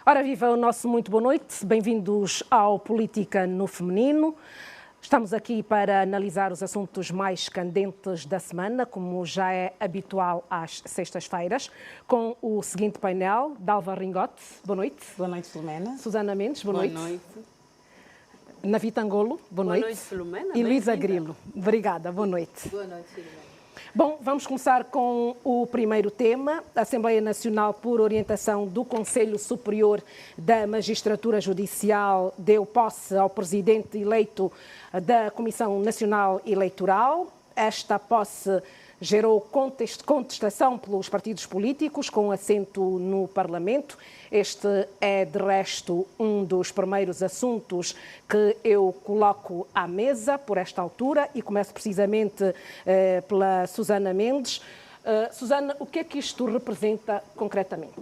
Ora viva, o nosso muito boa noite, bem-vindos ao Política no Feminino. Estamos aqui para analisar os assuntos mais candentes da semana, como já é habitual às sextas-feiras, com o seguinte painel: Dalva Ringote, boa noite. Boa noite, Filomena. Susana Mendes, boa noite. Boa noite. Navita Angolo, boa noite. Boa noite, Filomena. E Luísa Grilo, obrigada, boa noite. Boa noite, Filomena. Bom, vamos começar com o primeiro tema. A Assembleia Nacional, por orientação do Conselho Superior da Magistratura Judicial, deu posse ao presidente eleito da Comissão Nacional Eleitoral. Esta posse gerou contestação pelos partidos políticos com assento no Parlamento. Este é, de resto, um dos primeiros assuntos que eu coloco à mesa por esta altura e começo precisamente pela Susana Mendes. Susana, o que é que isto representa concretamente?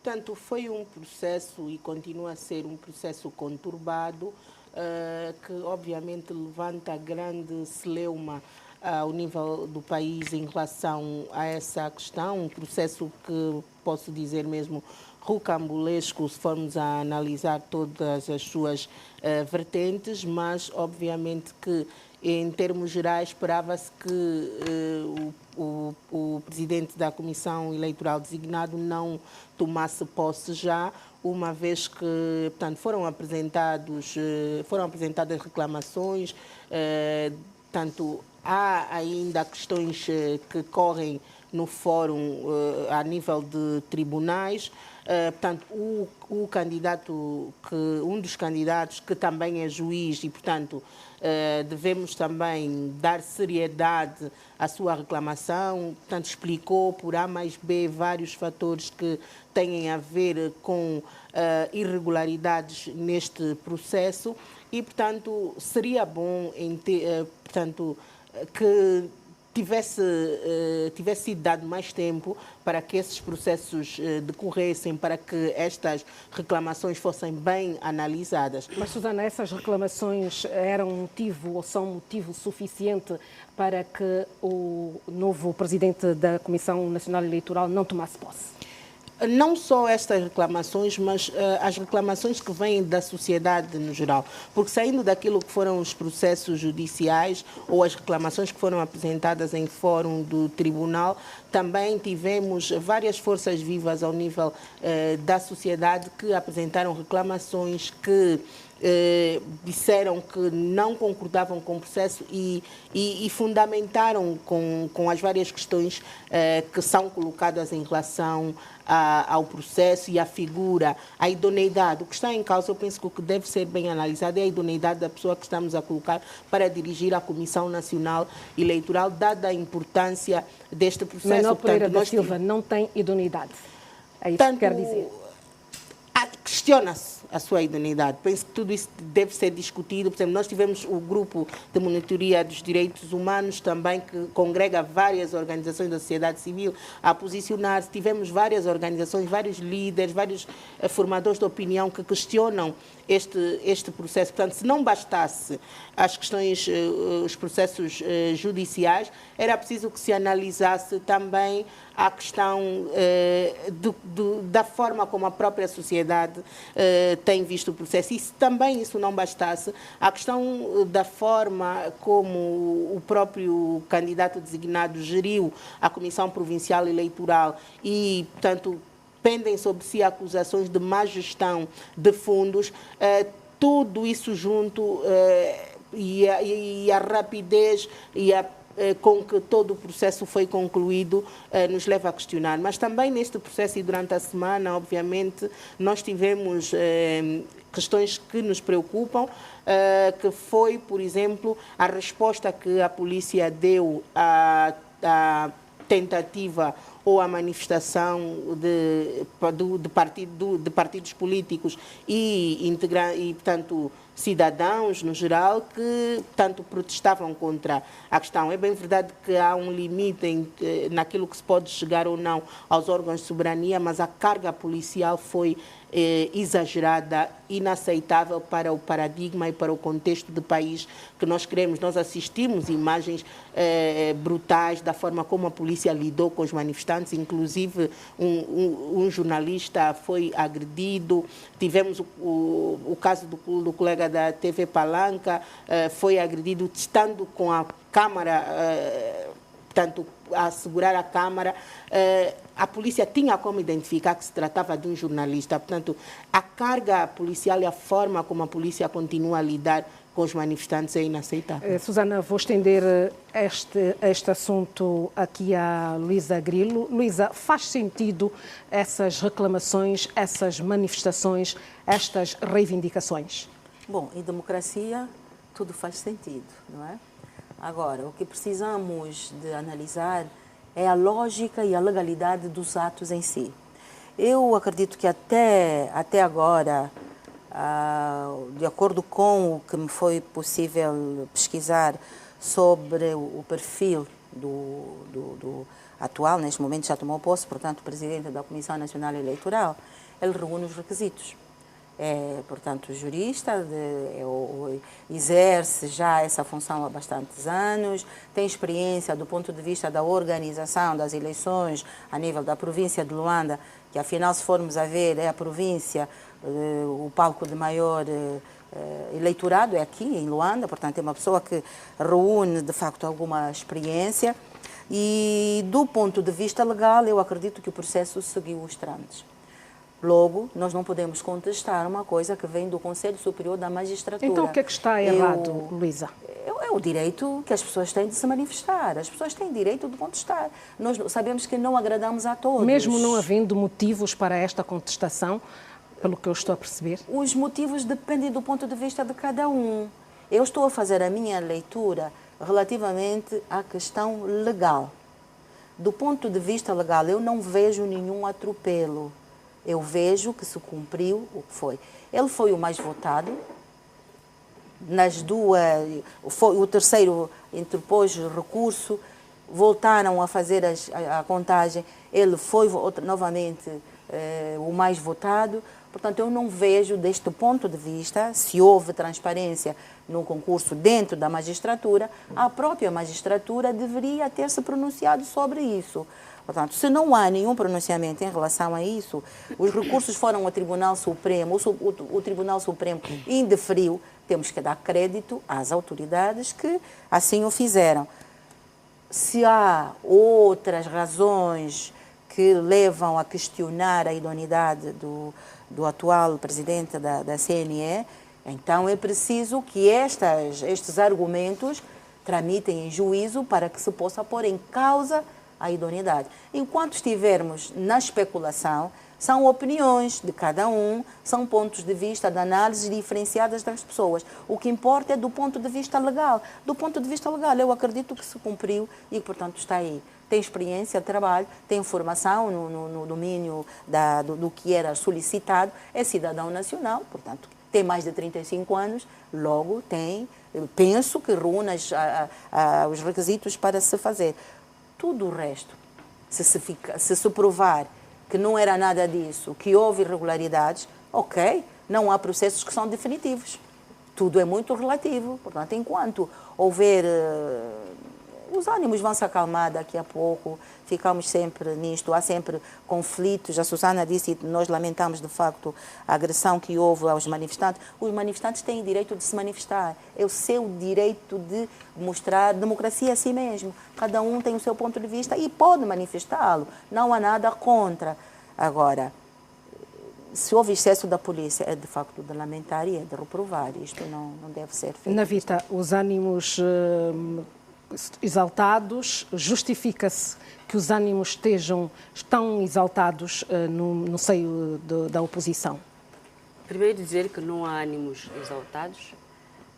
Portanto, foi um processo e continua a ser um processo conturbado que, obviamente, levanta grande celeuma ao nível do país em relação a essa questão, um processo que posso dizer mesmo rocambolesco se formos a analisar todas as suas vertentes, mas obviamente que em termos gerais esperava-se que o presidente da Comissão Eleitoral designado não tomasse posse já, uma vez que, portanto, foram apresentadas reclamações, tanto há ainda questões que correm no fórum a nível de tribunais. Portanto, um dos candidatos que também é juiz e, portanto, devemos também dar seriedade à sua reclamação. Portanto, explicou por A mais B vários fatores que têm a ver com irregularidades neste processo e, portanto, seria bom que tivesse sido dado mais tempo para que esses processos decorressem, para que estas reclamações fossem bem analisadas. Mas, Susana, essas reclamações eram motivo ou são motivo suficiente para que o novo presidente da Comissão Nacional Eleitoral não tomasse posse? Não só estas reclamações, mas as reclamações que vêm da sociedade no geral. Porque saindo daquilo que foram os processos judiciais ou as reclamações que foram apresentadas em fórum do tribunal, também tivemos várias forças vivas ao nível da sociedade que apresentaram reclamações que disseram que não concordavam com o processo e fundamentaram com as várias questões que são colocadas em relação ao processo e à figura, à idoneidade. O que está em causa, eu penso que o que deve ser bem analisado é a idoneidade da pessoa que estamos a colocar para dirigir a Comissão Nacional Eleitoral, dada a importância deste processo. Manuel Pereira da Silva não tem idoneidade. É isso que quer dizer. Questiona-se a sua idoneidade. Penso que tudo isso deve ser discutido. Por exemplo, nós tivemos o grupo de monitoria dos direitos humanos também, que congrega várias organizações da sociedade civil a posicionar-se. Tivemos várias organizações, vários líderes, vários formadores de opinião que questionam este processo. Portanto, se não bastasse as questões, os processos judiciais, era preciso que se analisasse também a questão da forma como a própria sociedade tem visto o processo. E se também isso não bastasse, a questão da forma como o próprio candidato designado geriu a Comissão Provincial Eleitoral e, portanto, pendem sobre si acusações de má gestão de fundos, tudo isso junto e a rapidez com que todo o processo foi concluído nos leva a questionar. Mas também neste processo e durante a semana, obviamente, nós tivemos questões que nos preocupam, que foi, por exemplo, a resposta que a polícia deu à tentativa ou a manifestação de partidos políticos e portanto, cidadãos, no geral, que, tanto protestavam contra a questão. É bem verdade que há um limite naquilo que se pode chegar ou não aos órgãos de soberania, mas a carga policial foi exagerada, inaceitável para o paradigma e para o contexto de país que nós queremos. Nós assistimos imagens brutais da forma como a polícia lidou com os manifestantes, inclusive um jornalista foi agredido, tivemos o caso do colega da TV Palanca, foi agredido estando com a câmara, portanto, a segurar a câmara. A polícia tinha como identificar que se tratava de um jornalista. Portanto, a carga policial e a forma como a polícia continua a lidar com os manifestantes é inaceitável. Susana, vou estender este assunto aqui à Luísa Grilo. Luísa, faz sentido essas reclamações, essas manifestações, estas reivindicações? Bom, em democracia tudo faz sentido, não é? Agora, o que precisamos de analisar é a lógica e a legalidade dos atos em si. Eu acredito que até agora, de acordo com o que me foi possível pesquisar sobre o perfil do atual, neste momento já tomou posse, portanto, presidente da Comissão Nacional Eleitoral, ele reúne os requisitos. Portanto, jurista, exerce já essa função há bastantes anos, tem experiência do ponto de vista da organização das eleições a nível da província de Luanda, que afinal, se formos a ver, é a província, o palco de maior eleitorado é aqui em Luanda, portanto é uma pessoa que reúne de facto alguma experiência e do ponto de vista legal eu acredito que o processo seguiu os trâmites. Logo, nós não podemos contestar uma coisa que vem do Conselho Superior da Magistratura. Então, o que é que está errado, Luísa? É o direito que as pessoas têm de se manifestar. As pessoas têm direito de contestar. Nós sabemos que não agradamos a todos. Mesmo não havendo motivos para esta contestação, pelo que eu estou a perceber? Os motivos dependem do ponto de vista de cada um. Eu estou a fazer a minha leitura relativamente à questão legal. Do ponto de vista legal, eu não vejo nenhum atropelo. Eu vejo que se cumpriu o que foi. Ele foi o mais votado. Nas duas, o terceiro interpôs recurso, voltaram a fazer a contagem. Ele foi novamente o mais votado. Portanto, eu não vejo, deste ponto de vista, se houve transparência no concurso dentro da magistratura, a própria magistratura deveria ter se pronunciado sobre isso. Portanto, se não há nenhum pronunciamento em relação a isso, os recursos foram ao Tribunal Supremo, o Tribunal Supremo indeferiu, temos que dar crédito às autoridades que assim o fizeram. Se há outras razões que levam a questionar a idoneidade do atual presidente da CNE, então é preciso que estes argumentos tramitem em juízo para que se possa pôr em causa a idoneidade. Enquanto estivermos na especulação, são opiniões de cada um, são pontos de vista de análise diferenciadas das pessoas. O que importa é do ponto de vista legal. Do ponto de vista legal, eu acredito que se cumpriu e, portanto, está aí. Tem experiência, trabalho, tem formação no domínio do que era solicitado, é cidadão nacional, portanto, tem mais de 35 anos, logo tem, penso que reúne os requisitos para se fazer. Tudo o resto, se se provar que não era nada disso, que houve irregularidades, ok, não há processos que são definitivos. Tudo é muito relativo. Portanto, enquanto houver... os ânimos vão se acalmar daqui a pouco, ficamos sempre nisto, há sempre conflitos. A Susana disse, e nós lamentamos de facto a agressão que houve aos manifestantes. Os manifestantes têm direito de se manifestar, é o seu direito de mostrar democracia a si mesmo. Cada um tem o seu ponto de vista e pode manifestá-lo, não há nada contra. Agora, se houve excesso da polícia, é de facto de lamentar e é de reprovar. Isto não deve ser feito. Navita, os ânimos exaltados, justifica-se que os ânimos estão exaltados no seio da oposição? Primeiro dizer que não há ânimos exaltados,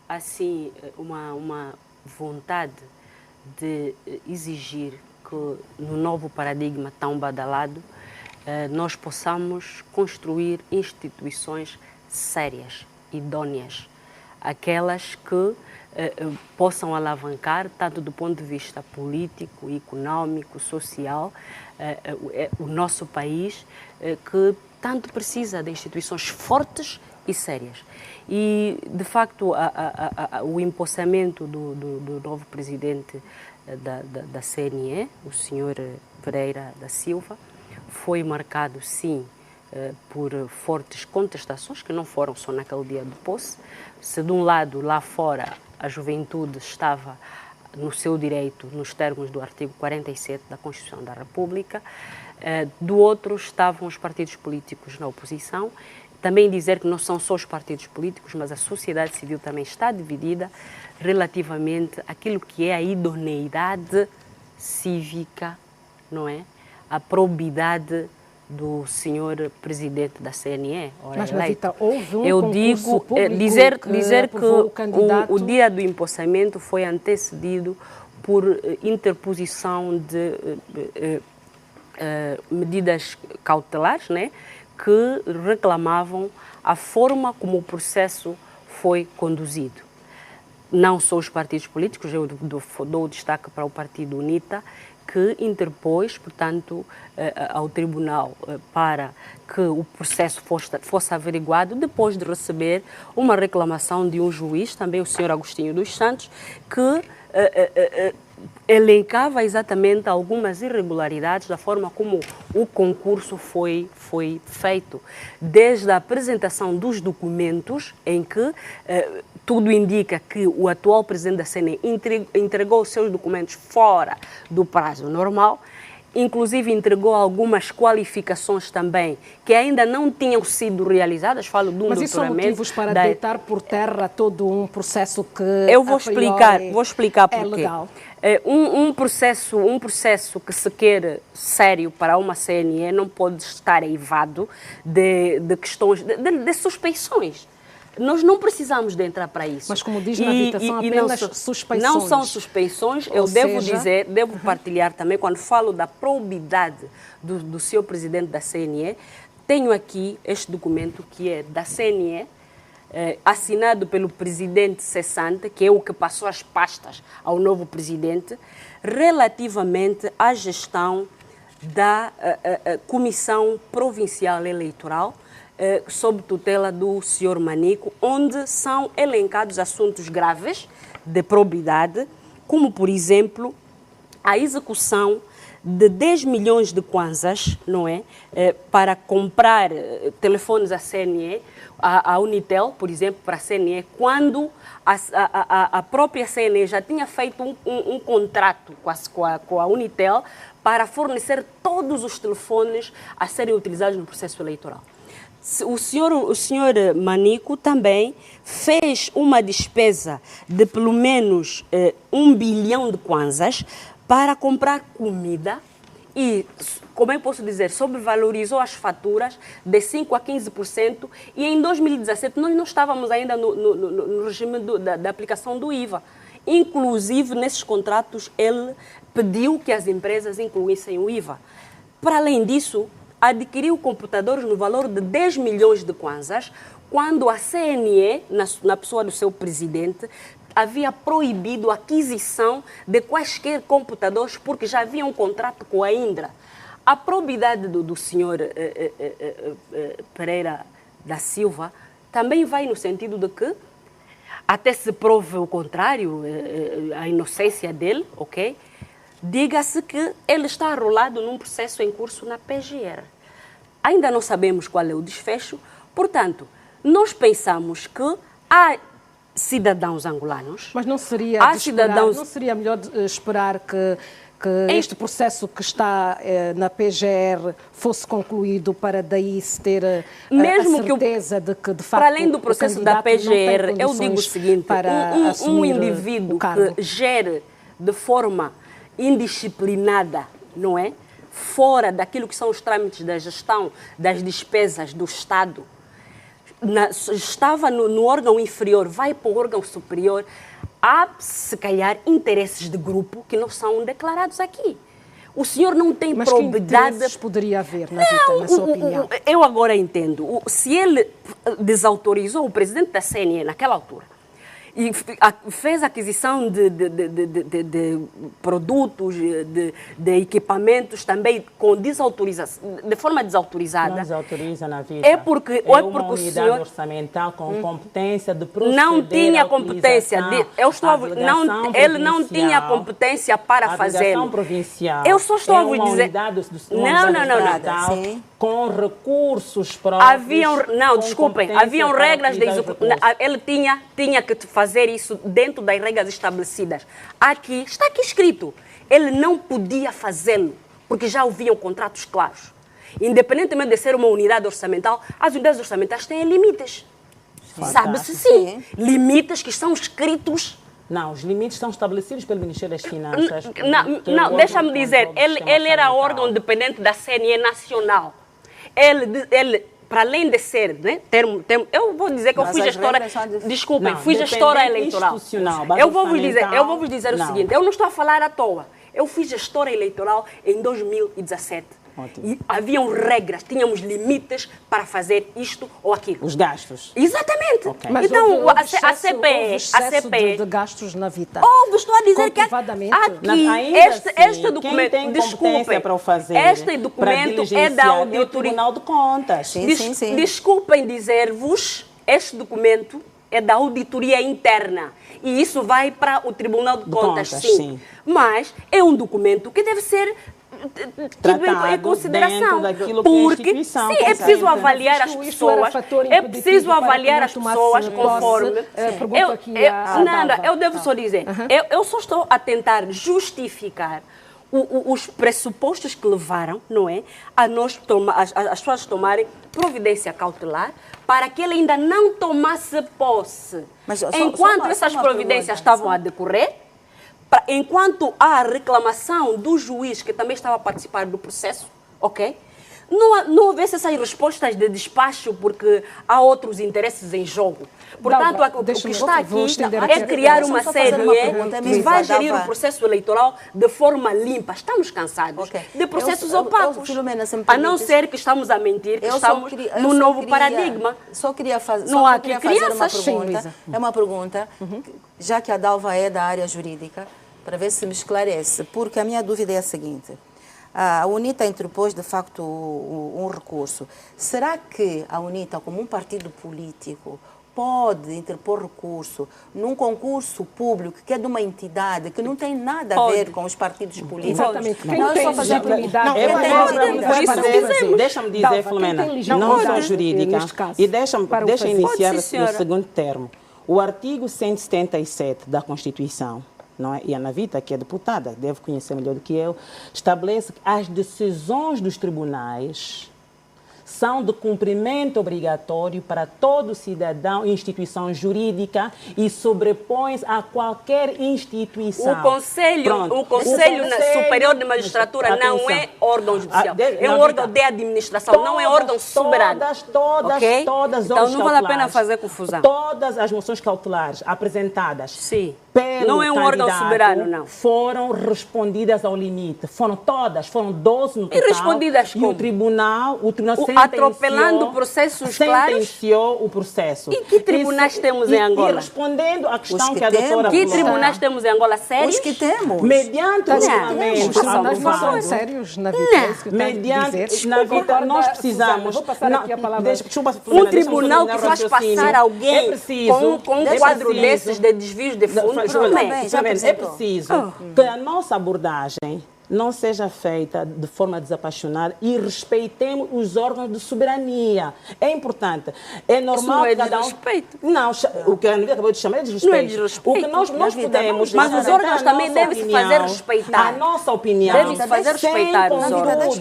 há sim uma vontade de exigir que no novo paradigma tão badalado nós possamos construir instituições sérias, idôneas, aquelas que possam alavancar, tanto do ponto de vista político, econômico, social, o nosso país, que portanto, precisa de instituições fortes e sérias. E, de facto, o empossamento do novo presidente da CNE, o senhor Pereira da Silva, foi marcado, sim, por fortes contestações, que não foram só naquele dia de posse. Se, de um lado, lá fora, a juventude estava no seu direito, nos termos do artigo 47 da Constituição da República, do outro estavam os partidos políticos na oposição. Também dizer que não são só os partidos políticos, mas a sociedade civil também está dividida relativamente àquilo que é a idoneidade cívica, não é? A probidade do senhor presidente da CNE. Mas, Rita, houve um Eu concurso digo, dizer que o o dia do empossamento foi antecedido por interposição de medidas cautelares, né, que reclamavam a forma como o processo foi conduzido. Não só os partidos políticos, eu dou destaque para o partido UNITA, que interpôs, portanto, ao tribunal para que o processo fosse averiguado, depois de receber uma reclamação de um juiz, também o senhor Agostinho dos Santos, que elencava exatamente algumas irregularidades da forma como o concurso foi feito, desde a apresentação dos documentos, em que tudo indica que o atual presidente da CNE entregou os seus documentos fora do prazo normal, inclusive entregou algumas qualificações também que ainda não tinham sido realizadas. Falo de um Mas isso são motivos para deitar por terra todo um processo que eu vou explicar porquê. É legal. Um processo que se quer sério para uma CNE não pode estar eivado de questões, de suspeições. Nós não precisamos de entrar para isso. Mas, como diz na Rita, são apenas suspeições. Não são suspeições. Eu devo partilhar também, quando falo da probidade do senhor presidente da CNE, tenho aqui este documento que é da CNE, assinado pelo presidente cessante, que é o que passou as pastas ao novo presidente, relativamente à gestão da Comissão Provincial Eleitoral, sob tutela do senhor Manico, onde são elencados assuntos graves de probidade, como, por exemplo, a execução de 10 milhões de kwanzas, não é, para comprar telefones à CNE, à Unitel, por exemplo, para a CNE, quando a própria CNE já tinha feito um contrato com a Unitel para fornecer todos os telefones a serem utilizados no processo eleitoral. O senhor Manico também fez uma despesa de pelo menos 1 bilhão de kwanzas para comprar comida e, como eu posso dizer, sobrevalorizou as faturas de 5% a 15%, e em 2017 nós não estávamos ainda no regime da aplicação do IVA. Inclusive, nesses contratos, ele pediu que as empresas incluíssem o IVA. Para além disso, adquiriu computadores no valor de 10 milhões de kwanzas, quando a CNE, na pessoa do seu presidente, havia proibido a aquisição de quaisquer computadores porque já havia um contrato com a Indra. A probidade do senhor Pereira da Silva também vai no sentido de que, até se prove o contrário, a inocência dele, ok? Diga-se que ele está arrolado num processo em curso na PGR. Ainda não sabemos qual é o desfecho, portanto, nós pensamos que há cidadãos angolanos... Mas não seria, não seria melhor esperar que este processo que está na PGR fosse concluído para daí se ter mesmo a certeza de que, de facto, para além do processo da PGR, eu digo o seguinte, um indivíduo que gere de forma indisciplinada, não é? Fora daquilo que são os trâmites da gestão das despesas do Estado, estava no órgão inferior, vai para o órgão superior, há, se calhar, interesses de grupo que não são declarados aqui. O senhor não tem probidade... Mas que poderia haver, na sua opinião? Eu agora entendo. Se ele desautorizou o presidente da CNE naquela altura e fez aquisição de produtos, de equipamentos também com desautorização, de forma desautorizada. Não desautoriza na vida. É porque uma o unidade senhor orçamental com competência de proceder não tinha competência. Ele não tinha competência para fazer. Provincial. Eu só estou a vos dizer. Não. Com recursos próprios. Haviam regras de execução. Ele tinha que fazer isso dentro das regras estabelecidas. Está aqui escrito. Ele não podia fazê-lo, porque já haviam contratos claros. Independentemente de ser uma unidade orçamental, as unidades orçamentais têm limites. Sabe-se sim. Limites que são escritos. Não, os limites são estabelecidos pelo Ministério das Finanças. Não, deixa-me dizer, ele era órgão dependente da CNE nacional. Ele, para além de ser, né, eu vou dizer que eu fui gestora, desculpem, fui gestora eleitoral. Eu vou vos dizer o seguinte, eu não estou a falar à toa. Eu fui gestora eleitoral em 2017. Ótimo. E haviam regras, tínhamos limites para fazer isto ou aquilo. Os gastos. Exatamente. Okay. Mas então, houve a CPE... de gastos na Vita. Estou a dizer que aqui, este documento, quem tem desculpem, para o fazer, este documento é da auditoria. É o Tribunal de Contas. Sim. Desculpem dizer-vos, este documento é da auditoria interna. E isso vai para o Tribunal de Contas, sim. Mas é um documento que deve ser tratado em consideração, daquilo porque que a instituição sim, é preciso avaliar as pessoas, conforme. Eu devo só dizer, eu só estou a tentar justificar os pressupostos que levaram, não é, as pessoas tomarem providência cautelar para que ele ainda não tomasse posse. Enquanto essas providências estavam a decorrer, enquanto há a reclamação do juiz, que também estava a participar do processo, ok? Não houvesse essas respostas de despacho, porque há outros interesses em jogo. Portanto, o que está aqui é criar uma série que vai gerir o processo eleitoral de forma limpa. Estamos cansados de processos opacos. A não ser que estamos a mentir, que estamos no novo paradigma. Só queria fazer uma pergunta. É uma pergunta, já que a Dalva é da área jurídica, para ver se me esclarece, porque a minha dúvida é a seguinte. A UNITA interpôs, de facto, um recurso. Será que a UNITA, como um partido político, pode interpor recurso num concurso público que é de uma entidade que não tem nada a ver com os partidos políticos? Exatamente. Quem tem legitimidade? Deixa-me dizer, Filomena, não sou jurídica, e deixa iniciar no segundo termo. O artigo 177 da Constituição, não é? E a Ana Vita, que é deputada, deve conhecer melhor do que eu, estabelece que as decisões dos tribunais são de cumprimento obrigatório para todo cidadão e instituição jurídica e sobrepõe-se a qualquer instituição. O Conselho Superior de Magistratura não é órgão judicial, é um órgão de administração, não é órgão soberano. Todas então não vale a pena fazer confusão. Todas as moções cautelares apresentadas pelo não é um órgão soberano, não. Foram respondidas ao limite. Foram 12 no total. E respondidas como? E o tribunal atropelando processos claros. Sentenciou o processo. E que tribunais temos em Angola? E respondendo à questão que a doutora Que tribunais temos em Angola? Sérios? Os que temos. Mediante o regulamento Não são sérios na vida. Mediante, na vida, nós precisamos... Vou passar aqui a palavra. Um tribunal que faz passar alguém com um quadro desses de desvios de fundos. É preciso que a nossa abordagem não seja feita de forma desapaixonada e respeitemos os órgãos de soberania. É importante. É normal que cada um... respeito. Não, o que a Ana acabou de chamar é desrespeito. Não é desrespeito. O que nós podemos... Mas os órgãos também devem se fazer respeitar. A nossa opinião. Devem se fazer respeitar os órgãos.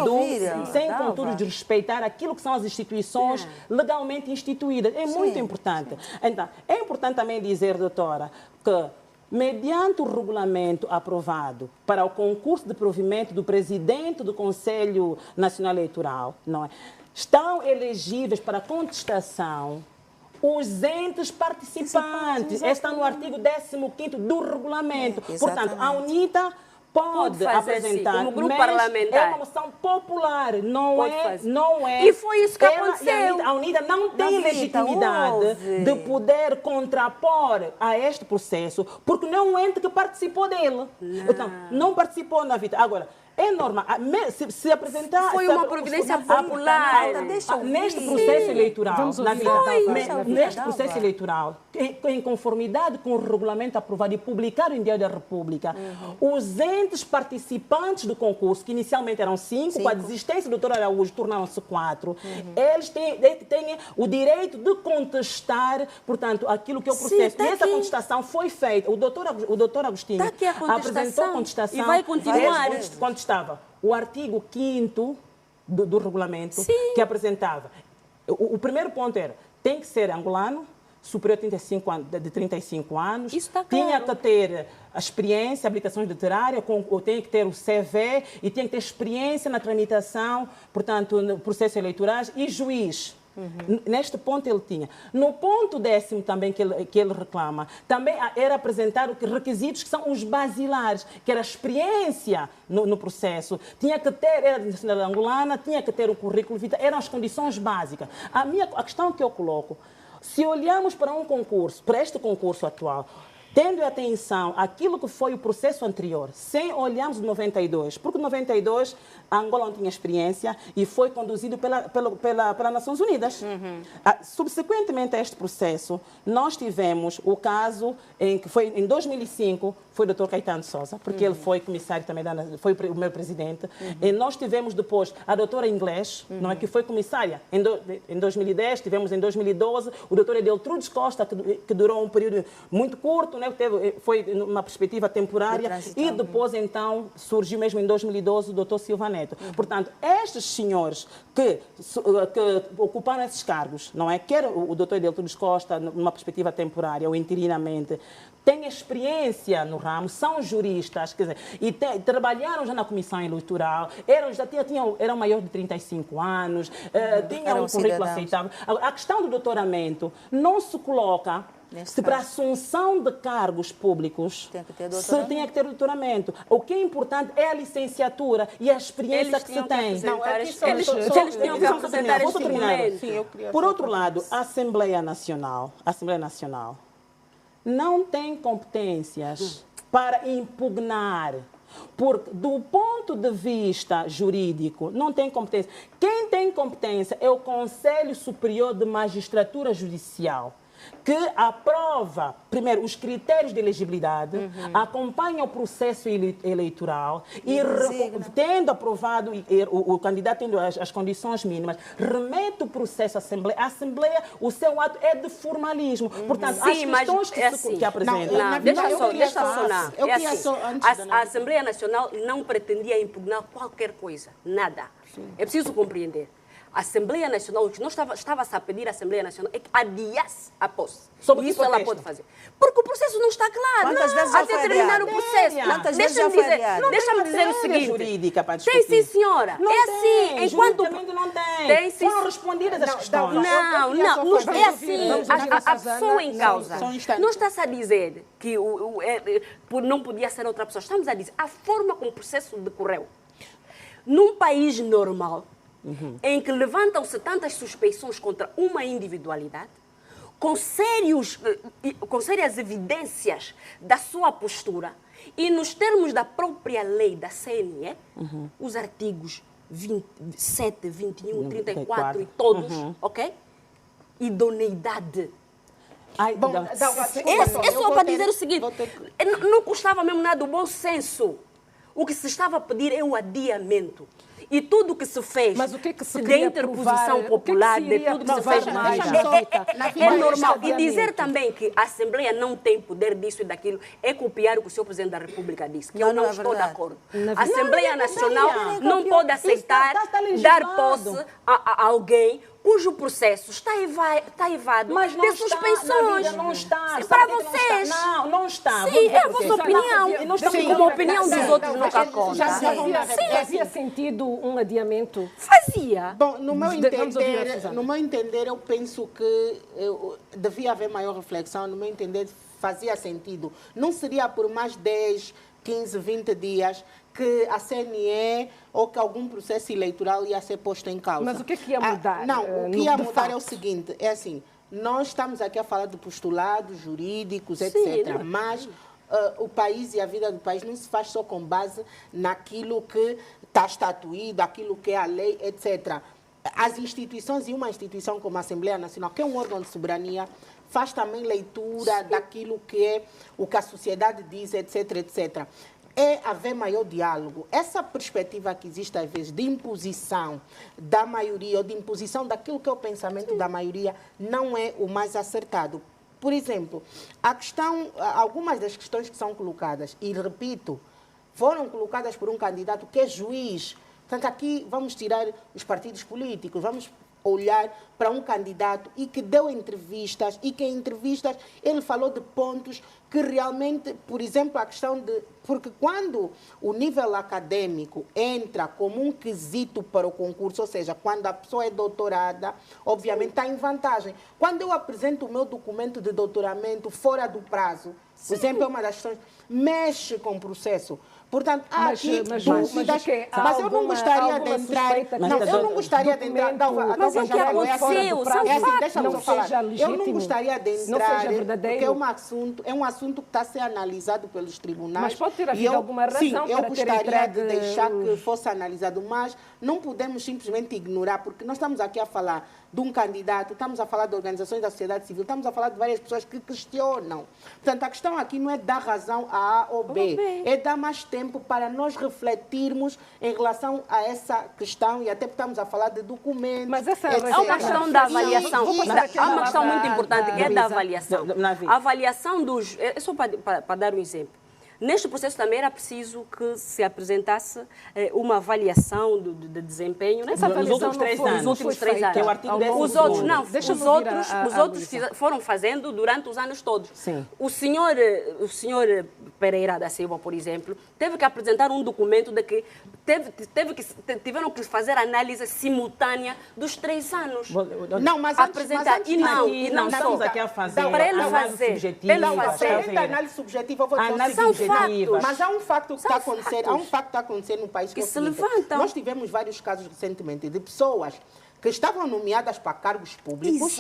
Sem, contudo, de respeitar aquilo que são as instituições legalmente instituídas. É muito importante. Então, é importante também dizer, doutora, que mediante o regulamento aprovado para o concurso de provimento do presidente do Conselho Nacional Eleitoral, não é? Estão elegíveis para contestação os entes participantes. Está no artigo 15º do regulamento. Portanto, a UNITA pode apresentar, como grupo mas parlamentar. é uma moção popular, não é. E foi isso que aconteceu. A UNITA não tem legitimidade de poder contrapor a este processo, porque não é um ente que participou dele. Então, não participou na vida. Agora, é normal. Se apresentar... Foi uma providência popular. Neste processo eleitoral, neste processo eleitoral, em conformidade com o regulamento aprovado e publicado em Diário da República, os entes participantes do concurso, que inicialmente eram 5, com a desistência do Dr. Araújo, tornaram-se 4, eles têm o direito de contestar, portanto, aquilo que é o processo. E essa contestação foi feita. O doutor Agostinho apresentou contestação. E vai continuar. Contestava o artigo 5º do regulamento, que apresentava. O primeiro ponto era, tem que ser angolano, superior a 35 anos, tinha que ter a experiência, habilitações literárias, tem que ter o CV e tem que ter experiência na tramitação, portanto, no processo eleitoral e juiz. Neste ponto ele tinha. No ponto 10º também que ele reclama, também era apresentar requisitos que são os basilares, que era a experiência no processo. Tinha que ter, era de nacionalidade angolana, tinha que ter o currículo vitae, eram as condições básicas. A questão que eu coloco, se olhamos para para este concurso atual, tendo em atenção aquilo que foi o processo anterior, sem olharmos o 92, porque 92 a Angola não tinha experiência e foi conduzido pelas Nações Unidas. Subsequentemente a este processo, nós tivemos o caso em que foi em 2005, foi o Dr. Caetano Sousa, porque ele foi comissário também, foi o primeiro presidente. E nós tivemos depois a doutora Inglês, não é, que foi comissária em 2010, tivemos em 2012 o Dr. Edeltrudes Costa, que durou um período muito curto, né, foi numa perspectiva temporária, e depois então surgiu mesmo em 2012 o Dr. Silva Neto. Portanto, estes senhores que ocuparam esses cargos, não é, quer o Dr. Edeltrudes Costa numa perspectiva temporária ou interinamente, têm experiência no ramo, são juristas, quer dizer, e trabalharam já na comissão eleitoral, eram maiores de 35 anos, tinham um currículo aceitável. A questão do doutoramento não se coloca se para a assunção de cargos públicos se tinha que ter doutoramento. O que é importante é a licenciatura e a experiência que se tem. Eles tinham que apresentar este documento. Por outro lado, a Assembleia Nacional não tem competências para impugnar, porque do ponto de vista jurídico não tem competência. Quem tem competência é o Conselho Superior de Magistratura Judicial, que aprova, primeiro, os critérios de elegibilidade, acompanha o processo eleitoral e, tendo aprovado, o candidato tendo as condições mínimas, remete o processo à Assembleia. A Assembleia, o seu ato é de formalismo. Portanto, sim, as questões que apresentam... Deixa só. A Assembleia Nacional não pretendia impugnar qualquer coisa, nada. Sim. É preciso compreender. A Assembleia Nacional, o que nós estava-se a pedir à Assembleia Nacional é que adiasse a posse. Sobre isso ela pode fazer. Porque o processo não está claro. Quantas vezes até terminar o processo. Deixa-me dizer o seguinte. Jurídica para tem sim, senhora. Não é tem. assim. Enquanto não tem. Foram respondidas as questões. Não. É assim. A pessoa em causa não está-se a dizer que não podia ser outra pessoa. Estamos a dizer a forma como o processo decorreu. Num país normal, em que levantam-se tantas suspeições contra uma individualidade, com sérias evidências da sua postura, e nos termos da própria lei da CNE, os artigos 27, 21, 34 e todos, ok? Idoneidade. É só para dizer o seguinte, não custava mesmo nada o bom senso. O que se estava a pedir é o adiamento. E tudo o que se fez de interposição popular, de tudo que se fez, é normal. E dizer também que a Assembleia não tem poder disso e daquilo é copiar o que o Sr. Presidente da República disse, que eu não estou de acordo. A Assembleia Nacional não pode aceitar dar posse a alguém cujo processo está evado de suspensões. Não está. Para vocês. Não está. Sim, é a vossa opinião. Como a opinião dos outros nunca conta. Já fazia sentido um adiamento? Fazia. Bom, no meu entender, eu penso que devia haver maior reflexão. No meu entender, fazia sentido. Não seria por mais 10, 15, 20 dias que a CNE ou que algum processo eleitoral ia ser posto em causa. Mas o que é que ia mudar? Não, o que ia mudar é o seguinte, é assim, nós estamos aqui a falar de postulados jurídicos, etc. Mas o país e a vida do país não se faz só com base naquilo que está estatuído, aquilo que é a lei, etc. As instituições, e uma instituição como a Assembleia Nacional, que é um órgão de soberania, faz também leitura daquilo que é o que a sociedade diz, etc, etc. É haver maior diálogo. Essa perspectiva que existe, às vezes, de imposição da maioria ou de imposição daquilo que é o pensamento da maioria, não é o mais acertado. Por exemplo, algumas das questões que são colocadas, e repito, foram colocadas por um candidato que é juiz. Portanto, aqui vamos tirar os partidos políticos, vamos olhar para um candidato e que deu entrevistas e que em entrevistas ele falou de pontos que realmente, por exemplo, a questão de... Porque quando o nível acadêmico entra como um quesito para o concurso, ou seja, quando a pessoa é doutorada, obviamente está em vantagem. Quando eu apresento o meu documento de doutoramento fora do prazo, por exemplo, é uma das questões, mexe com o processo. Portanto, há aqui dúvidas, mas eu não gostaria de entrar... eu não gostaria de entrar... Mas é o que aconteceu, são fatos. Eu não gostaria de entrar, porque é um assunto que está a ser analisado pelos tribunais. Mas pode ter havido alguma razão para ter eu gostaria de deixar que fosse analisado, mas não podemos simplesmente ignorar, porque nós estamos aqui a falar de um candidato, estamos a falar de organizações da sociedade civil, estamos a falar de várias pessoas que questionam. Portanto, a questão aqui não é dar razão a A ou B, é dar mais tempo para nós refletirmos em relação a essa questão, e até porque estamos a falar de documentos. Mas essa é uma questão da avaliação. Há uma questão muito importante que é da avaliação. A avaliação dos... É só para dar um exemplo. Neste processo também era preciso que se apresentasse uma avaliação de desempenho nos últimos 3 anos. Nos últimos 3 anos. Que é o artigo os outros não. Os outros foram fazendo durante os anos todos. Sim. O senhor Pereira da Silva, por exemplo, teve que apresentar um documento de que tiveram que fazer análise simultânea dos 3 anos. Não, mas apresentar antes, e não estamos aqui a fazer para ele análise fazer. subjetiva. Análise subjetiva, eu vou dizer fatos. Mas há um facto que está a acontecer, no país que se levantam. Nós tivemos vários casos recentemente de pessoas que estavam nomeadas para cargos públicos,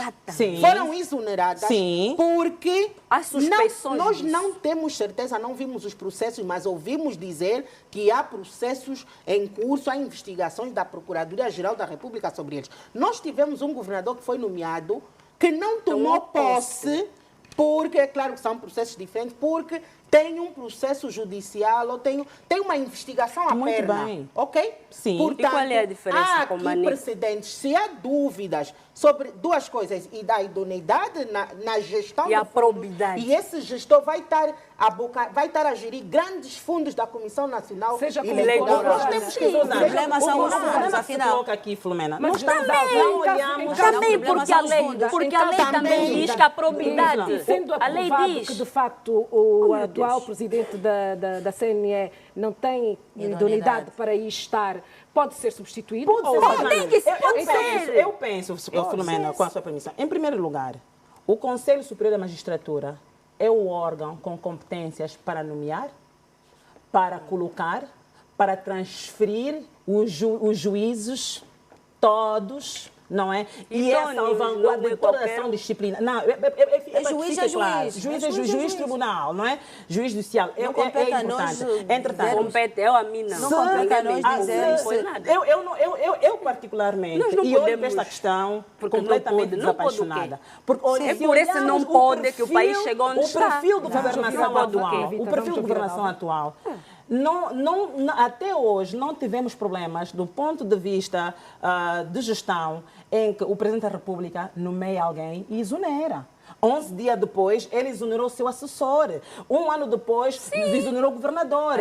foram exoneradas, porque nós não temos certeza, não vimos os processos, mas ouvimos dizer que há processos em curso, há investigações da Procuradoria-Geral da República sobre eles. Nós tivemos um governador que foi nomeado, que não tomou posse, porque, é claro que são processos diferentes, porque tem um processo judicial ou tem uma investigação à perna. Bem. Ok? Sim. Portanto, e qual é a diferença? Há aqui precedentes. Se há dúvidas sobre duas coisas, e da idoneidade na gestão... E a probidade. E esse gestor vai estar a gerir grandes fundos da Comissão Nacional Eleitoral. Nós temos que... O problema são os fundos, afinal. Coloca aqui, Filomena. Mas também porque a lei também diz que a probidade... Sendo aprovado que, de facto, o atual presidente da CNE não tem idoneidade para aí estar, pode ser substituído? Eu penso, Filomena, com a sua permissão. Em primeiro lugar, o Conselho Superior da Magistratura é o órgão com competências para nomear, para colocar, para transferir os juízes todos, não é? E é salvaguarda de toda a ação disciplinar. Não, juiz é juiz. Juiz é juiz tribunal, não é? Juiz judicial. Não compete a nós. Entretanto, compete a mim, não. Não compete a nós dizer. Eu particularmente, e olho para esta questão completamente desapaixonada. É por esse não pode que o país chegou onde está. O perfil de governação atual. O perfil de governação atual. Até hoje não tivemos problemas do ponto de vista de gestão em que o Presidente da República nomeia alguém e exonera. 11 dias depois, ele exonerou o seu assessor. 1 ano depois, exonerou o governador.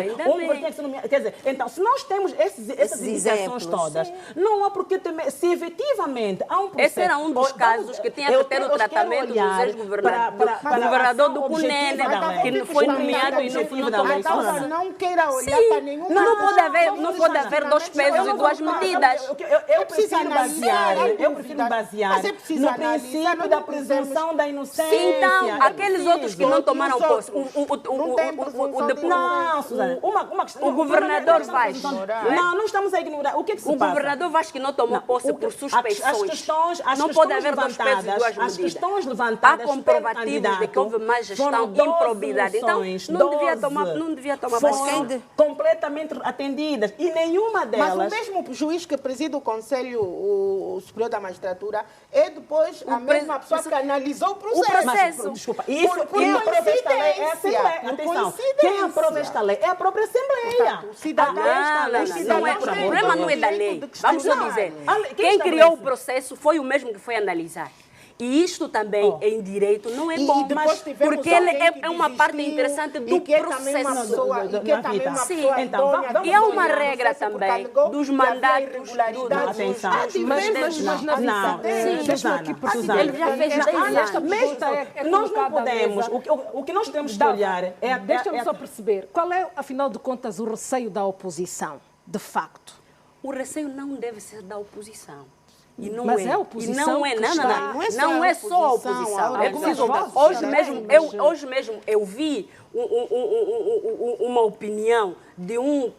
Quer dizer, então, se nós temos essas indicações todas, não há por que temer. Se efetivamente há um processo... Esse era um dos casos que tinha que ter o tratamento dos ex-governadores. O governador do Cunene, que foi nomeado e não tomou posse. Não queira olhar para nenhum... Não pode haver 2 pesos e 2 medidas. Eu prefiro basear no princípio da presunção da inocência consciência. Então, aqueles outros que não tomaram posse, o governador Vaz. Não estamos a ignorar. O que é que se passa? O governador Vaz que não tomou posse por suspeições. Não pode haver dois pesos e duas medidas. As questões levantadas há comprovativos de que houve má gestão e improbidade. Então, não devia tomar foram completamente atendidas e nenhuma delas... Mas o mesmo juiz que preside o Conselho Superior da Magistratura é depois a mesma pessoa que analisou o processo. Mas, desculpa, isso quem aprova esta lei é a Assembleia. Atenção, quem aprova esta lei é a própria Assembleia. O problema não é da lei. Vamos só dizer, quem criou o processo foi o mesmo que foi analisar. E isto também, em direito, não é bom, porque ele é uma parte interessante do processo. E há uma regra também dos mandatos. Deixa-me aqui precisar. Ele já fez 10 anos. Nós não podemos, o que nós temos que olhar é... Deixa-me só perceber, qual é, afinal de contas, o receio da oposição, de facto? O receio não deve ser da oposição. E não mas é a oposição não é só a oposição. É preciso, hoje mesmo eu vi uma opinião de um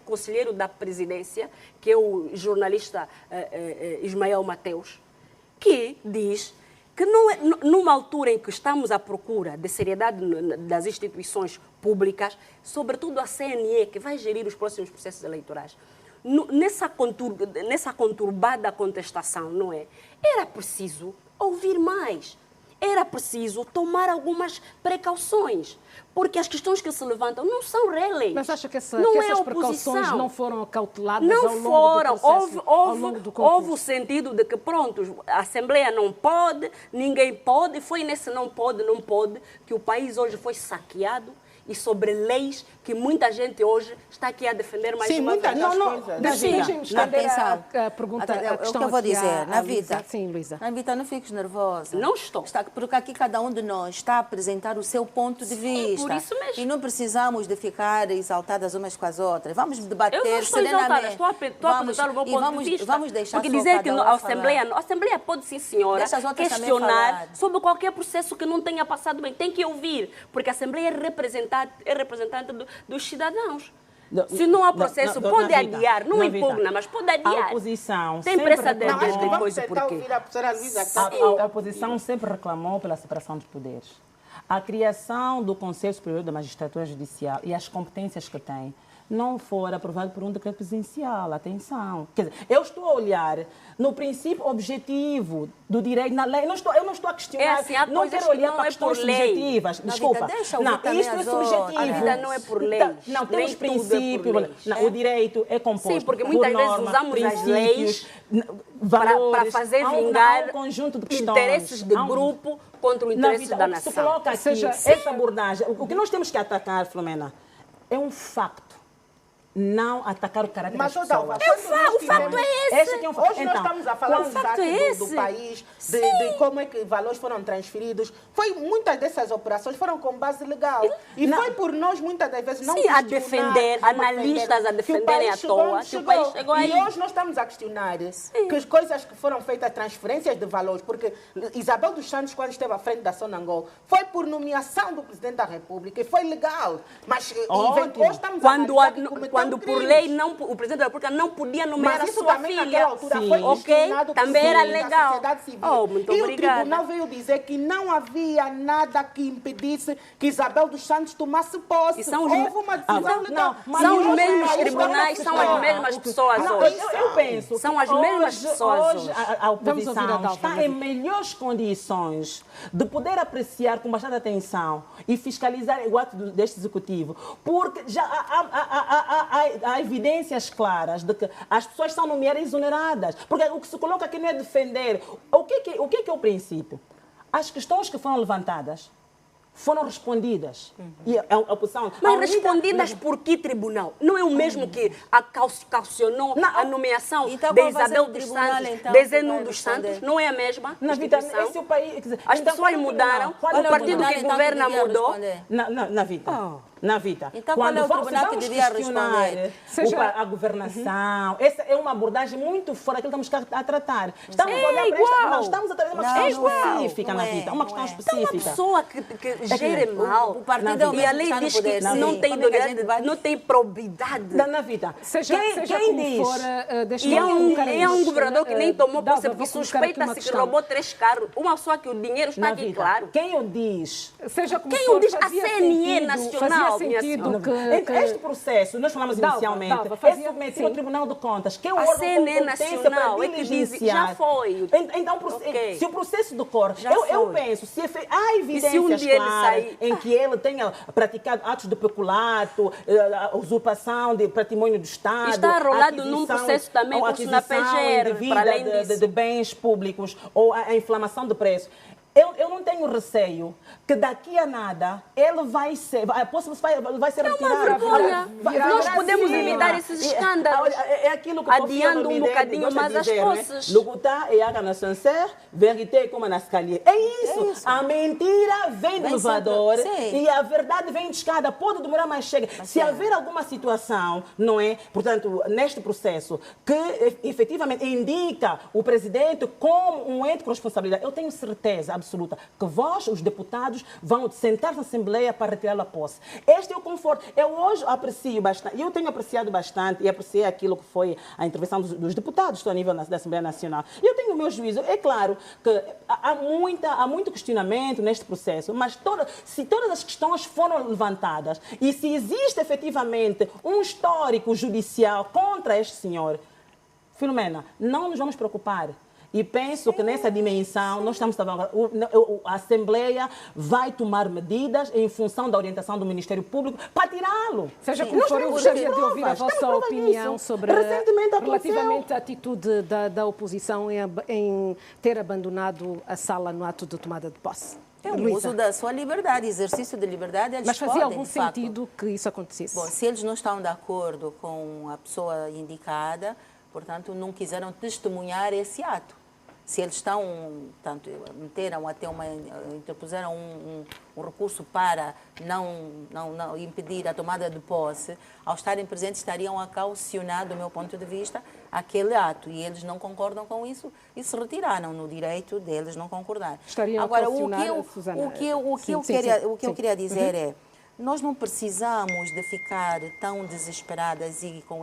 conselheiro da presidência, que é o jornalista Ismael Mateus, que diz que numa altura em que estamos à procura de seriedade das instituições públicas, sobretudo a CNE, que vai gerir os próximos processos eleitorais, nessa conturbada contestação, não é? Era preciso ouvir mais. Era preciso tomar algumas precauções. Porque as questões que se levantam não são reais. Mas acha que essas precauções não foram acauteladas ao longo do processo? Houve o sentido de que, pronto, a Assembleia não pode, ninguém pode. Foi nesse não pode que o país hoje foi saqueado. E sobre leis que muita gente hoje está aqui a defender mais uma vez. Deixem-me estender a pergunta. O que eu vou dizer, Navita. Sim, Luísa. Navita, não fiques nervosa. Não estou. Porque aqui cada um de nós está a apresentar o seu ponto de vista. Por isso mesmo. E não precisamos de ficar exaltadas umas com as outras. Vamos debater serenamente. Eu não estou exaltada, estou a apresentar o meu ponto de vista. Vamos deixar porque dizer que a Assembleia pode, sim, senhora, questionar sobre qualquer processo que não tenha passado bem. Tem que ouvir, porque a Assembleia é representante dos cidadãos. Se não há processo, pode adiar, não impugna, mas pode adiar. A oposição tem precedentes depois do porquê. A oposição sempre reclamou pela separação dos poderes. A criação do Conselho Superior da Magistratura Judicial e as competências que tem não foram aprovadas por um decreto presidencial. Atenção. Quer dizer, eu estou a olhar no princípio objetivo do direito, na lei. Eu não estou a questionar. Não quero olhar para questões subjetivas. Desculpa. Não, isto é subjetivo. A vida não é por lei. Não, temos princípios. O direito é composto. Sim, porque muitas vezes usamos as leis para fazer vingar interesses de grupo contra o interesse da nação. Se coloca aqui essa abordagem, o que nós temos que atacar, Filomena, é um facto. Não atacar o caráter das pessoas. O fato é esse. Hoje nós estamos a falar do país, de como é que valores foram transferidos. Muitas dessas operações foram com base legal. E foi por nós, muitas das vezes, não a defender, analistas a defenderem à toa, que o país chegou aí. E hoje nós estamos a questionar que as coisas que foram feitas, transferências de valores, porque Isabel dos Santos, quando esteve à frente da Sonangol, foi por nomeação do Presidente da República e foi legal. Mas hoje estamos quando por lei o Presidente da República não podia nomear a sua filha. Ok, também era legal. Muito e obrigada. O tribunal veio dizer que não havia nada que impedisse que Isabel dos Santos tomasse posse. Houve uma decisão legal. São os mesmos tribunais, são as mesmas pessoas hoje. Eu penso são as mesmas pessoas hoje. A oposição está em melhores condições de poder apreciar com bastante atenção e fiscalizar o ato deste executivo, porque já há evidências claras de que as pessoas são nomeadas e exoneradas. Porque o que se coloca aqui não é defender. O que é o princípio? As questões que foram levantadas foram respondidas. E a oposição... Mas respondidas por que tribunal? Não é o mesmo que calcionou a nomeação de Isabel dos Santos, de Zeno dos Santos? Não é a mesma instituição? Esse é o país... As pessoas mudaram, o partido que governa mudou. Na vida. Navita, Então, quando qual é o tribunal que devia responder? A governação, essa é uma abordagem muito fora daquilo que estamos a tratar. Estamos a olhar para esta, nós estamos a tratar uma questão específica, Navita, uma questão específica. Uma pessoa que gere mal, o partido e a lei diz que não tem idoneidade, não tem probidade. Navita, seja quem como diz? for, E é um governador que nem tomou posse, porque suspeita-se que roubou 3 carros. Uma pessoa que o dinheiro está aqui, claro. Quem o diz? Seja como Quem for, o diz? A fazia CNE sentido, nacional, fazia minha sentido senhora. que Este processo, nós falamos inicialmente, é submetido ao Tribunal de Contas, que é o A órgão CNE com competência nacional para é que diz, diligenciar. já foi. Então, Ok. se o processo decorre, Já eu foi. penso, se há evidências se um dia ele claras sair? em que ele tenha praticado atos de peculato, usurpação de patrimônio do Estado, Está arrolado num aquisição processo também ou curso na aquisição PGR, indevida para além disso. de bens públicos ou a inflamação de preços. Eu não tenho receio que daqui a nada ele vai ser retirado. vergonha. Nós para podemos cima. evitar esses escândalos. É aquilo que o Adiando Kofi um Olomide bocadinho gosta mais de as dizer, coisas. Le gouta et a na sincère, vérité como na escalier. É isso. A mentira vem do elevador Sim. e a verdade vem de escada. Pode demorar, mas chega. Se haver alguma situação, não é? Portanto, neste processo, que efetivamente indica o presidente como um ente com responsabilidade, eu tenho certeza absoluta que vós, os deputados, vão sentar na Assembleia para retirar a posse. Este é o conforto. Eu hoje aprecio bastante, eu tenho apreciado bastante e apreciei aquilo que foi a intervenção dos deputados a nível da Assembleia Nacional. Eu tenho o meu juízo. É claro que há muito questionamento neste processo, mas se todas as questões foram levantadas e se existe efetivamente um histórico judicial contra este senhor, Filomena, não nos vamos preocupar. E penso que nessa dimensão nós estamos a Assembleia vai tomar medidas em função da orientação do Ministério Público para tirá-lo. Seja como for, eu gostaria de ouvir a vossa opinião sobre relativamente à atitude da oposição em ter abandonado a sala no ato de tomada de posse. É o uso da sua liberdade, exercício de liberdade. Eles Mas fazia podem, algum sentido que isso acontecesse? Bom, se eles não estão de acordo com a pessoa indicada, portanto, não quiseram testemunhar esse ato. Se eles estão, tanto interpuseram um recurso para não impedir a tomada de posse, ao estarem presentes estariam a caucionar, do meu ponto de vista, aquele ato. E eles não concordam com isso e se retiraram no direito deles não concordar. Estariam agora, a caucionar, o que eu queria dizer é, nós não precisamos de ficar tão desesperadas e com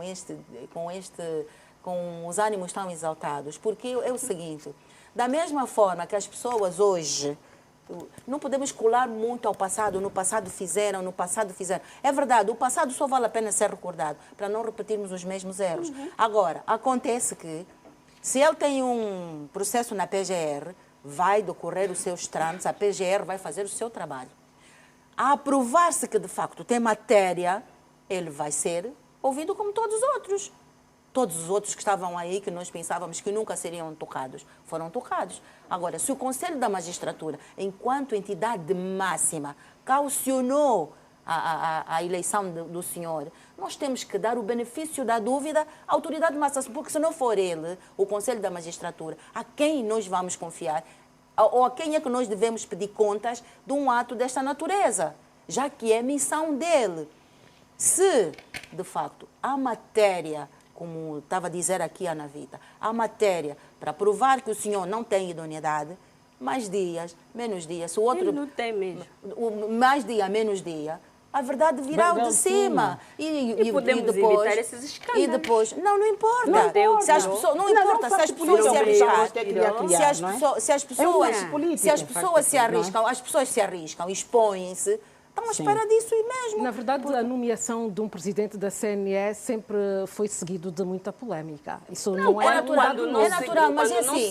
os ânimos tão exaltados, porque é o seguinte, da mesma forma que as pessoas hoje, não podemos colar muito ao passado, no passado fizeram. É verdade, o passado só vale a pena ser recordado, para não repetirmos os mesmos erros. Agora, acontece que, se ele tem um processo na PGR, vai decorrer os seus trâmites, a PGR vai fazer o seu trabalho. A aprovar-se que, de facto, tem matéria, ele vai ser ouvido como todos os outros. Todos os outros que estavam aí, que nós pensávamos que nunca seriam tocados, foram tocados. Agora, se o Conselho da Magistratura, enquanto entidade máxima, caucionou a eleição do senhor, nós temos que dar o benefício da dúvida à autoridade máxima, porque se não for ele, o Conselho da Magistratura, a quem nós vamos confiar, ou a quem é que nós devemos pedir contas de um ato desta natureza, já que é missão dele. Se, de facto, a matéria, como estava a dizer aqui a Navita, a matéria para provar que o senhor não tem idoneidade, mais dias, menos dias, o outro... Ele não tem mesmo. Mais dia, menos dia, a verdade virá de cima. E podemos evitar esses escândalos. E depois, não importa. Não deu, se as pessoas, não importa se as pessoas se arriscam. Se as pessoas se arriscam, as pessoas se arriscam, expõem-se. Estão à espera disso e mesmo. Na verdade, a nomeação de um presidente da CNE sempre foi seguido de muita polémica. Isso não é natural, mas é assim,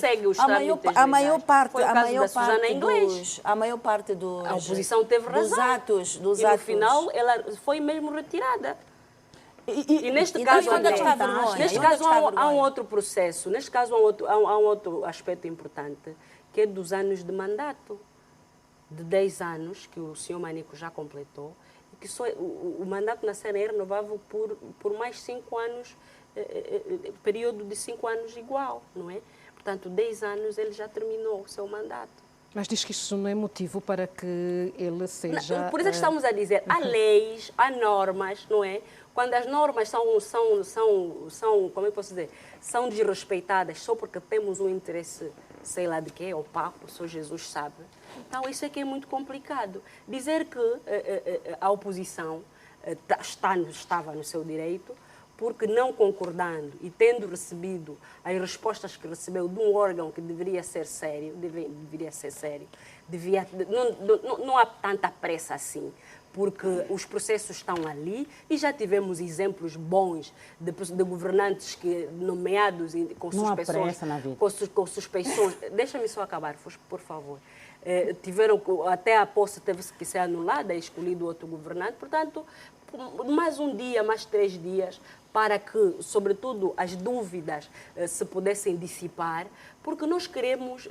a maior parte dos a oposição teve razão. Dos atos, no final ela foi mesmo retirada. E neste caso há um outro processo, neste caso há um outro aspecto importante, que é dos anos de mandato. De 10 anos, que o senhor Manico já completou, e que só, o mandato na CNE é renovável por mais 5 anos, período de 5 anos igual, não é? Portanto, 10 anos ele já terminou o seu mandato. Mas diz que isso não é motivo para que ele seja... Não, por isso é que estamos a dizer, há leis, há normas, não é? Quando as normas são como eu posso dizer, são desrespeitadas só porque temos um interesse, sei lá de quê, opaco, só Jesus sabe. Então isso é que é muito complicado. Dizer que a oposição estava no seu direito, porque não concordando e tendo recebido as respostas que recebeu de um órgão que deveria ser sério, não há tanta pressa assim, porque os processos estão ali e já tivemos exemplos bons de governantes que, nomeados com suspeições... Não há pressa na vida. Com suspeições... Deixa-me só acabar, por favor. Até a posse teve que ser anulada e escolhido outro governante, portanto, mais um dia, mais 3 dias, para que, sobretudo, as dúvidas se pudessem dissipar, porque nós queremos,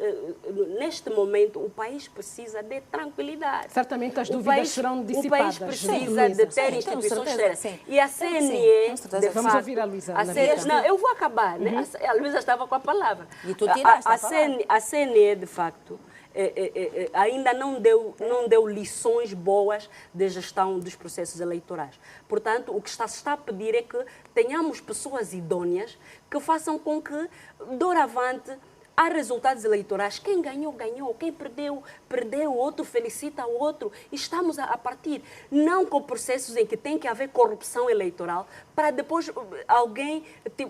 neste momento, o país precisa de tranquilidade. Certamente as dúvidas serão dissipadas. O país precisa de ter instituições sérias. E a CNE, de vamos ouvir a Luísa. Não, eu vou acabar, né? A Luísa estava com a palavra. E tu tiraste a CNE, de facto, ainda não deu lições boas de gestão dos processos eleitorais. Portanto, o que se está a pedir é que tenhamos pessoas idôneas que façam com que, doravante, há resultados eleitorais. Quem ganhou, ganhou. Quem perdeu, perdeu. O outro felicita o outro. Estamos a partir, não com processos em que tem que haver corrupção eleitoral, para depois alguém,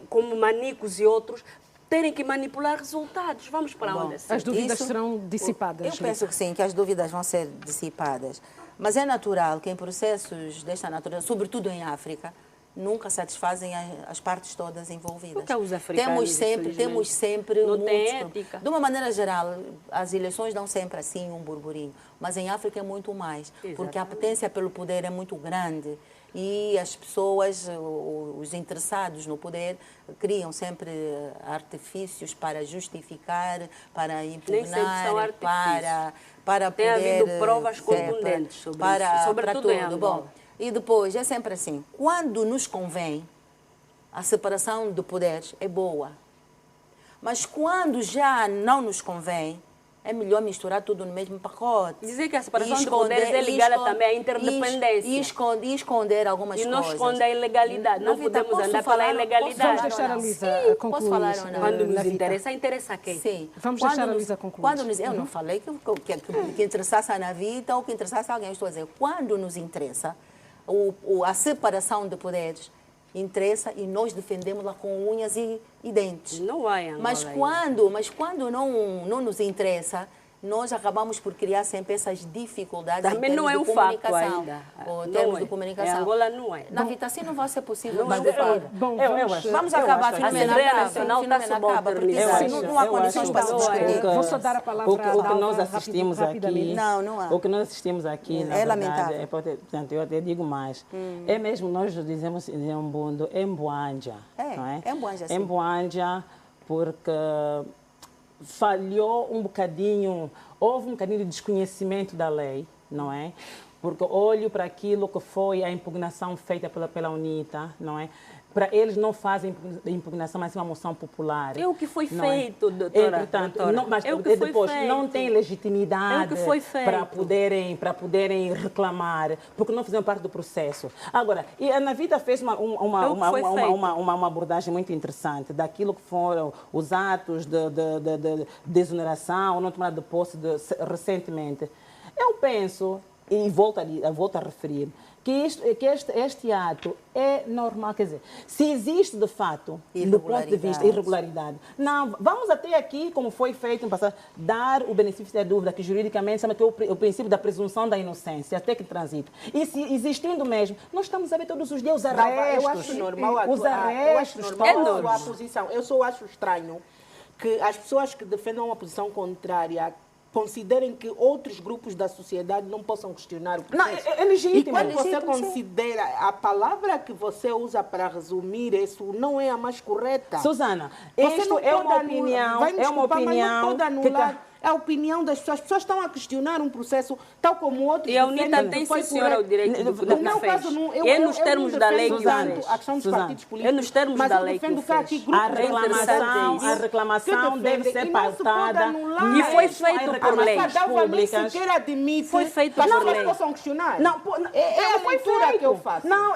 como Manicos e outros, terem que manipular resultados. Vamos para onde assim? As dúvidas serão dissipadas. Eu penso que sim, que as dúvidas vão ser dissipadas. Mas é natural que em processos desta natureza, sobretudo em África, nunca satisfazem as partes todas envolvidas. Porque os africanos, temos sempre não tem ética. De uma maneira geral, as eleições dão sempre assim um burburinho, mas em África é muito mais, porque a apetência pelo poder é muito grande e as pessoas, os interessados no poder, criam sempre artifícios para justificar, para impugnar, para tem poder... havido provas contundentes sobre isso, sobretudo em Angola. Bom, e depois, é sempre assim, quando nos convém, a separação de poderes é boa. Mas quando já não nos convém, é melhor misturar tudo no mesmo pacote. Dizer que a separação de poderes é ligada também à interdependência. E esconder algumas coisas. E não esconder a ilegalidade. Não podemos andar pela ilegalidade. Vamos deixar a Luísa concluir. Posso falar ou não? Quando nos interessa a quem? Sim. Vamos deixar a Luísa concluir. Eu não falei que interessasse a Navita ou que interessasse a alguém. Eu estou a dizer, quando nos interessa, a separação de poderes interessa e nós defendemos-la com unhas e dentes. Não há em Angola. Mas quando não nos interessa, nós acabamos por criar sempre essas dificuldades também em não é um fato ainda. Em termos de comunicação. Em Angola não é. Na Vita, assim não vai ser possível. Vamos acabar. A Assembleia Nacional está subalternizada. Não há condições para se discutir. Vou só dar a palavra o que nós assistimos aqui, não há. O que nós assistimos aqui, na verdade, lamentável. Portanto, eu até digo mais. É mesmo, nós dizemos em Umbundo, Emboanja. Não é? Emboanja, sim. Emboanja, porque falhou um bocadinho, houve um bocadinho de desconhecimento da lei, não é? Porque olho para aquilo que foi a impugnação feita pela UNITA, não é? Para eles não fazem impugnação, mas sim uma moção popular. É o que foi feito, doutora. Entretanto, mas depois não tem legitimidade para poderem reclamar, porque não fizeram parte do processo. Agora, e a Navita fez uma abordagem muito interessante daquilo que foram os atos de desoneração, não tomada de posse recentemente. Eu penso, e volto a referir, que este ato é normal, quer dizer, se existe de fato, do ponto de vista irregularidade, não, vamos até aqui, como foi feito no passado, dar o benefício da dúvida, que juridicamente chama que é o princípio da presunção da inocência, até que transita. E se existindo mesmo, nós estamos a ver todos os dias os arrestos. Eu acho normal os arrestos, a posição. Eu só acho estranho que as pessoas que defendam uma posição contrária considerem que outros grupos da sociedade não possam questionar o processo. Não, é legítimo. E quando você considera a palavra que você usa para resumir isso, não é a mais correta. Susana, isto é uma opinião, mas não pode anular a opinião das pessoas. As pessoas estão a questionar um processo tal como outros. E a UNITA tem, sim, senhora, o direito do que meu fez. caso, É nos termos da lei que fez. A questão dos partidos políticos. É nos termos da lei que fez. A reclamação deve ser pautada. E foi feito por lei. Públicas. Foi feito por lei. Possam questionar. Não, é a leitura que eu faço. Não,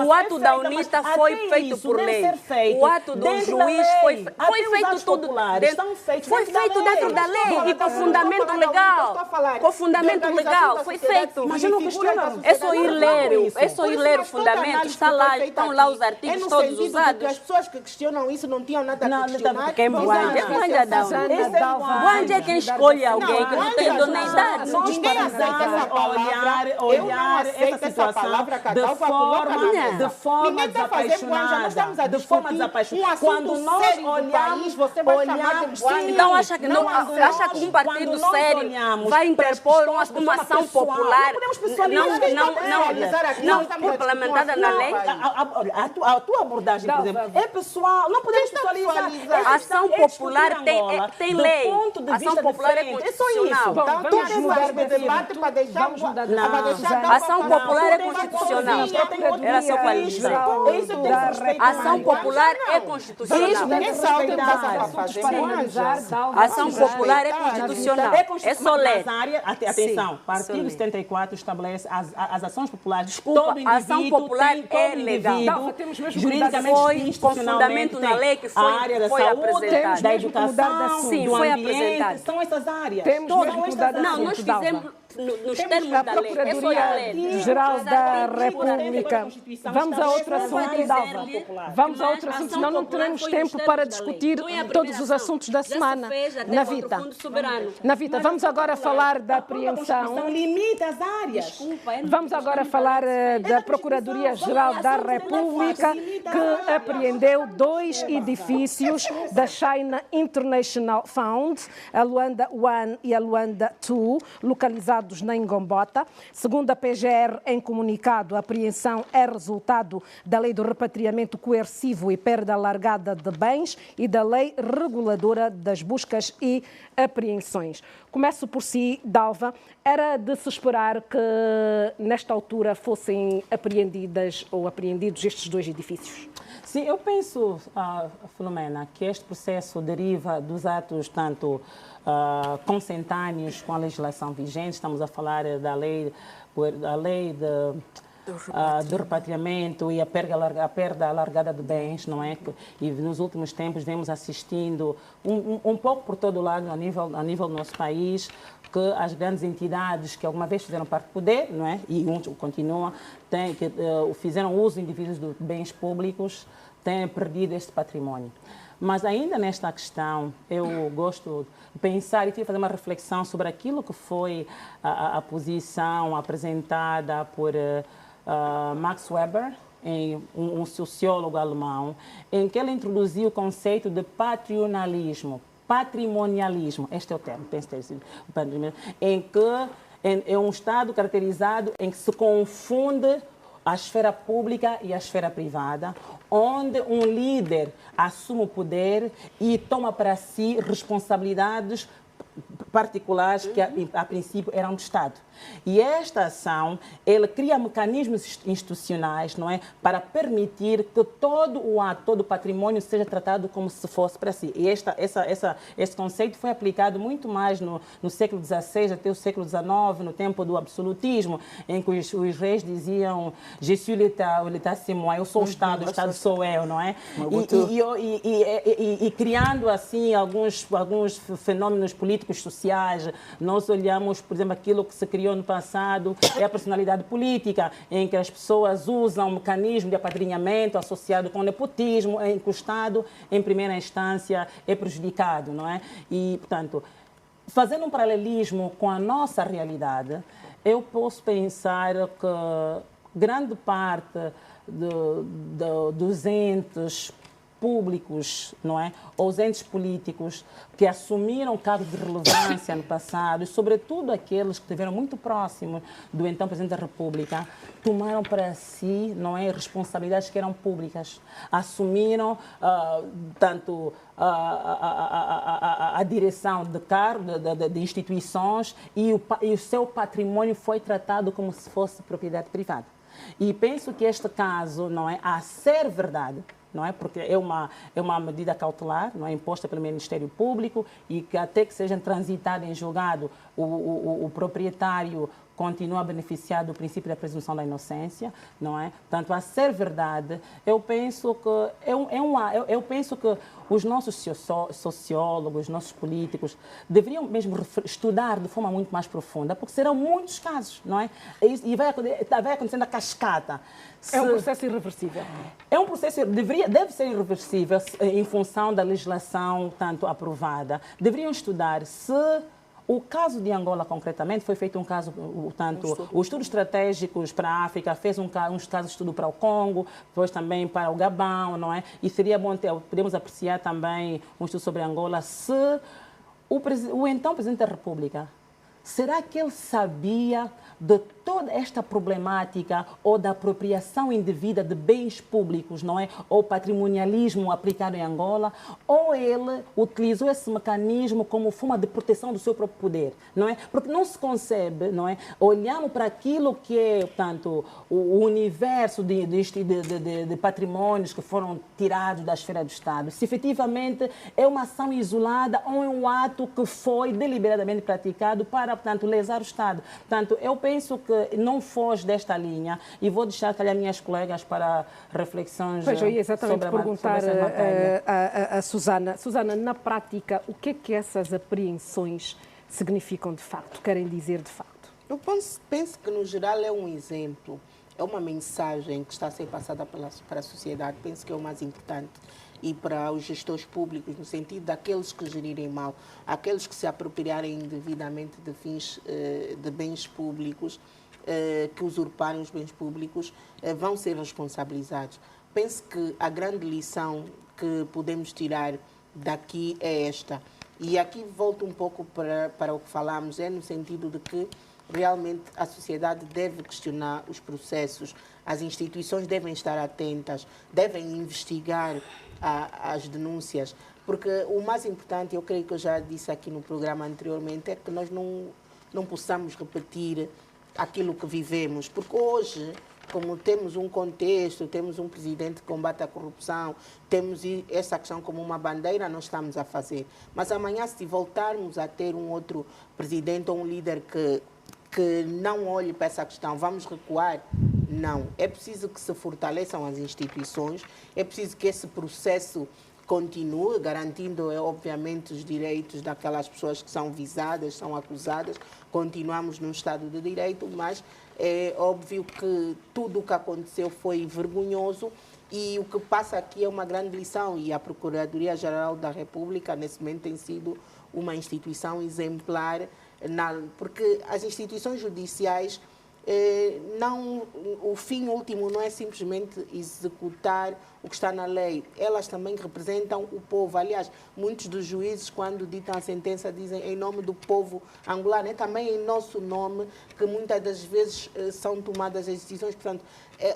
o ato da UNITA foi feito por lei. O ato do juiz foi feito tudo foi feito dentro da lei e com fundamento legal. Com fundamento legal foi feito. Mas eu não questiono. É só ir ler o fundamento. Estão lá os artigos todos usados. As pessoas que questionam isso não tinham nada a questionar. Onde é quem escolhe alguém que não tem idoneidade? Ninguém aceita essa palavra. Olhar essa situação de forma desapaixonada. De forma desapaixonada. Quando nós olhamos, então acha que um partido sério vai interpor uma ação popular não complementada na lei? A tua abordagem, por exemplo, é pessoal, não podemos pessoalizar. A ação popular tem lei. A ação popular é constitucional. Vamos mudar de debate para deixar... A ação popular é constitucional. Era só para lhe dizer. A ação popular é constitucional. A ação popular é constitucional. É só lei. Atenção, o artigo 74 estabelece as ações populares. Desculpa, a ação popular é legal. Juridicamente, com fundamento na lei que foi apresentada. Da educação, sim, do foi ambiente, apresentada. são essas áreas. Não, nós fizemos nos termos da lei. É só a lei. Geral da República. Vamos a outro assunto, Dalva. Vamos a outro assunto, senão não teremos tempo para discutir todos os assuntos da semana. Na Vita, vamos agora falar da apreensão. Limita as áreas. Vamos agora falar da Procuradoria-Geral da República, que apreendeu 2 edifícios da China International Fund, a Luanda 1 e a Luanda 2, localizados na Ngombota. Segundo a PGR, em comunicado, a apreensão é resultado da Lei do Repatriamento Coercivo e Perda Alargada de Bens e da Lei Reguladora das Buscas e Apreensões. Começo por si, Dalva. Era de se esperar que, nesta altura, fossem apreendidas ou apreendidos estes 2 edifícios? Sim, eu penso, Filomena, que este processo deriva dos atos tanto consentâneos com a legislação vigente. Estamos a falar da lei do repatriamento e a perda alargada de bens, não é? E nos últimos tempos vemos assistindo um pouco por todo lado, a nível do nosso país, que as grandes entidades que alguma vez fizeram parte do poder, não é? E continuam, fizeram uso indivíduos de bens públicos, têm perdido este património. Mas ainda nesta questão, eu gosto de pensar e fazer uma reflexão sobre aquilo que foi a posição apresentada por Max Weber, um sociólogo alemão, em que ele introduziu o conceito de patrimonialismo. Este é o termo, penso ter sido, em que é um Estado caracterizado em que se confunde a esfera pública e a esfera privada, onde um líder assume o poder e toma para si responsabilidades particulares que, a princípio, eram do Estado. E esta ação, ele cria mecanismos institucionais, não é, para permitir que todo o ato, todo o património seja tratado como se fosse para si. E esse conceito foi aplicado muito mais no século XVI até o século XIX, no tempo do absolutismo, em que os reis diziam "Je suis l'État, l'État c'est moi", eu sou o Estado sou eu, não é? E criando assim alguns fenômenos políticos sociais. Nós olhamos, por exemplo, aquilo que se criou no passado, é a personalidade política, em que as pessoas usam um mecanismo de apadrinhamento associado com nepotismo, em que o Estado, em primeira instância, é prejudicado, não é? E, portanto, fazendo um paralelismo com a nossa realidade, eu posso pensar que grande parte dos entes públicos, não é? Ou os entes políticos que assumiram cargos de relevância no passado, e sobretudo aqueles que estiveram muito próximos do então Presidente da República, tomaram para si, não é, responsabilidades que eram públicas, assumiram tanto a direção de instituições e o seu patrimônio foi tratado como se fosse propriedade privada. E penso que este caso, não é, a ser verdade, não é, porque é uma medida cautelar, não é, imposta pelo Ministério Público, e que até que seja transitado em julgado, o proprietário continua a beneficiar do princípio da presunção da inocência, não é? Portanto, a ser verdade, eu penso que os nossos sociólogos, os nossos políticos, deveriam mesmo estudar de forma muito mais profunda, porque serão muitos casos, não é? E vai acontecendo a cascata. É um processo irreversível. É um processo, deve ser irreversível em função da legislação tanto aprovada. Deveriam estudar se o caso de Angola, concretamente, foi feito um caso, os estudos estratégicos para a África, fez um caso de estudo para o Congo, depois também para o Gabão, não é? E seria bom podemos apreciar também um estudo sobre Angola, se o então Presidente da República, será que ele sabia de toda esta problemática ou da apropriação indevida de bens públicos, não é? Ou patrimonialismo aplicado em Angola, ou ele utilizou esse mecanismo como forma de proteção do seu próprio poder, não é? Porque não se concebe, não é? Olhamos para aquilo que é, portanto, o universo de patrimónios que foram tirados da esfera do Estado, se efetivamente é uma ação isolada ou é um ato que foi deliberadamente praticado para, portanto, lesar o Estado. Portanto, eu penso que não foge desta linha e vou deixar, calhar, minhas colegas para reflexões sobre a matéria. Pois, eu ia exatamente perguntar a Susana. Susana, na prática, o que é que essas apreensões significam de facto, querem dizer de facto? Eu penso que, no geral, é um exemplo, é uma mensagem que está a ser passada para a sociedade, penso que é o mais importante, e para os gestores públicos, no sentido daqueles que gerirem mal, aqueles que se apropriarem indevidamente de fins de bens públicos, que usurparem os bens públicos, vão ser responsabilizados. Penso que a grande lição que podemos tirar daqui é esta. E aqui volto um pouco para o que falámos, é no sentido de que realmente a sociedade deve questionar os processos, as instituições devem estar atentas, devem investigar as denúncias, porque o mais importante, eu creio que eu já disse aqui no programa anteriormente, é que nós não possamos repetir aquilo que vivemos, porque hoje, como temos um contexto, temos um presidente que combate a corrupção, temos essa questão como uma bandeira, nós estamos a fazer. Mas amanhã, se voltarmos a ter um outro presidente ou um líder que não olhe para essa questão, vamos recuar? Não. É preciso que se fortaleçam as instituições, é preciso que esse processo continue, garantindo, obviamente, os direitos daquelas pessoas que são visadas, são acusadas. Continuamos num Estado de Direito, mas é óbvio que tudo o que aconteceu foi vergonhoso e o que passa aqui é uma grande lição, e a Procuradoria-Geral da República, nesse momento, tem sido uma instituição exemplar, porque as instituições judiciais, o fim último não é simplesmente executar o que está na lei, elas também representam o povo. Aliás, muitos dos juízes, quando ditam a sentença, dizem em nome do povo angolano, é também em nosso nome que muitas das vezes são tomadas as decisões. Portanto,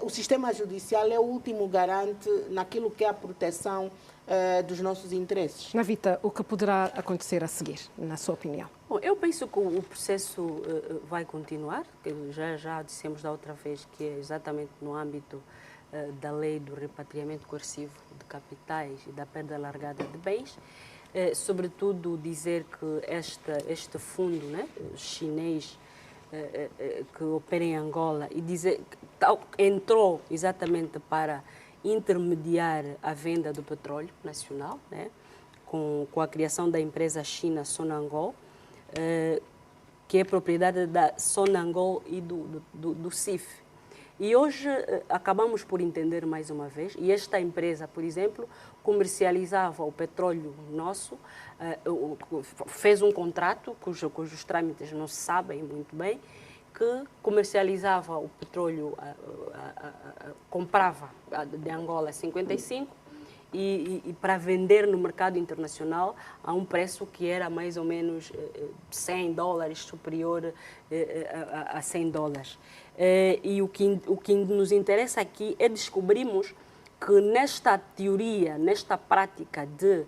o sistema judicial é o último garante naquilo que é a proteção dos nossos interesses. Navita, o que poderá acontecer a seguir, na sua opinião? Bom, eu penso que o processo vai continuar, que já dissemos da outra vez que é exatamente no âmbito da lei do repatriamento coercivo de capitais e da perda largada de bens. Sobretudo dizer que este fundo, né, chinês que opera em Angola, e dizer entrou exatamente para intermediar a venda do petróleo nacional, né, com a criação da empresa China Sonangol, que é propriedade da Sonangol e do CIF. E hoje acabamos por entender mais uma vez, e esta empresa, por exemplo, comercializava o petróleo nosso, fez um contrato cujos trâmites não se sabem muito bem, que comercializava o petróleo, comprava de Angola a 55 e para vender no mercado internacional a um preço que era mais ou menos $100, superior a $100. E o que nos interessa aqui é descobrirmos que nesta teoria, nesta prática de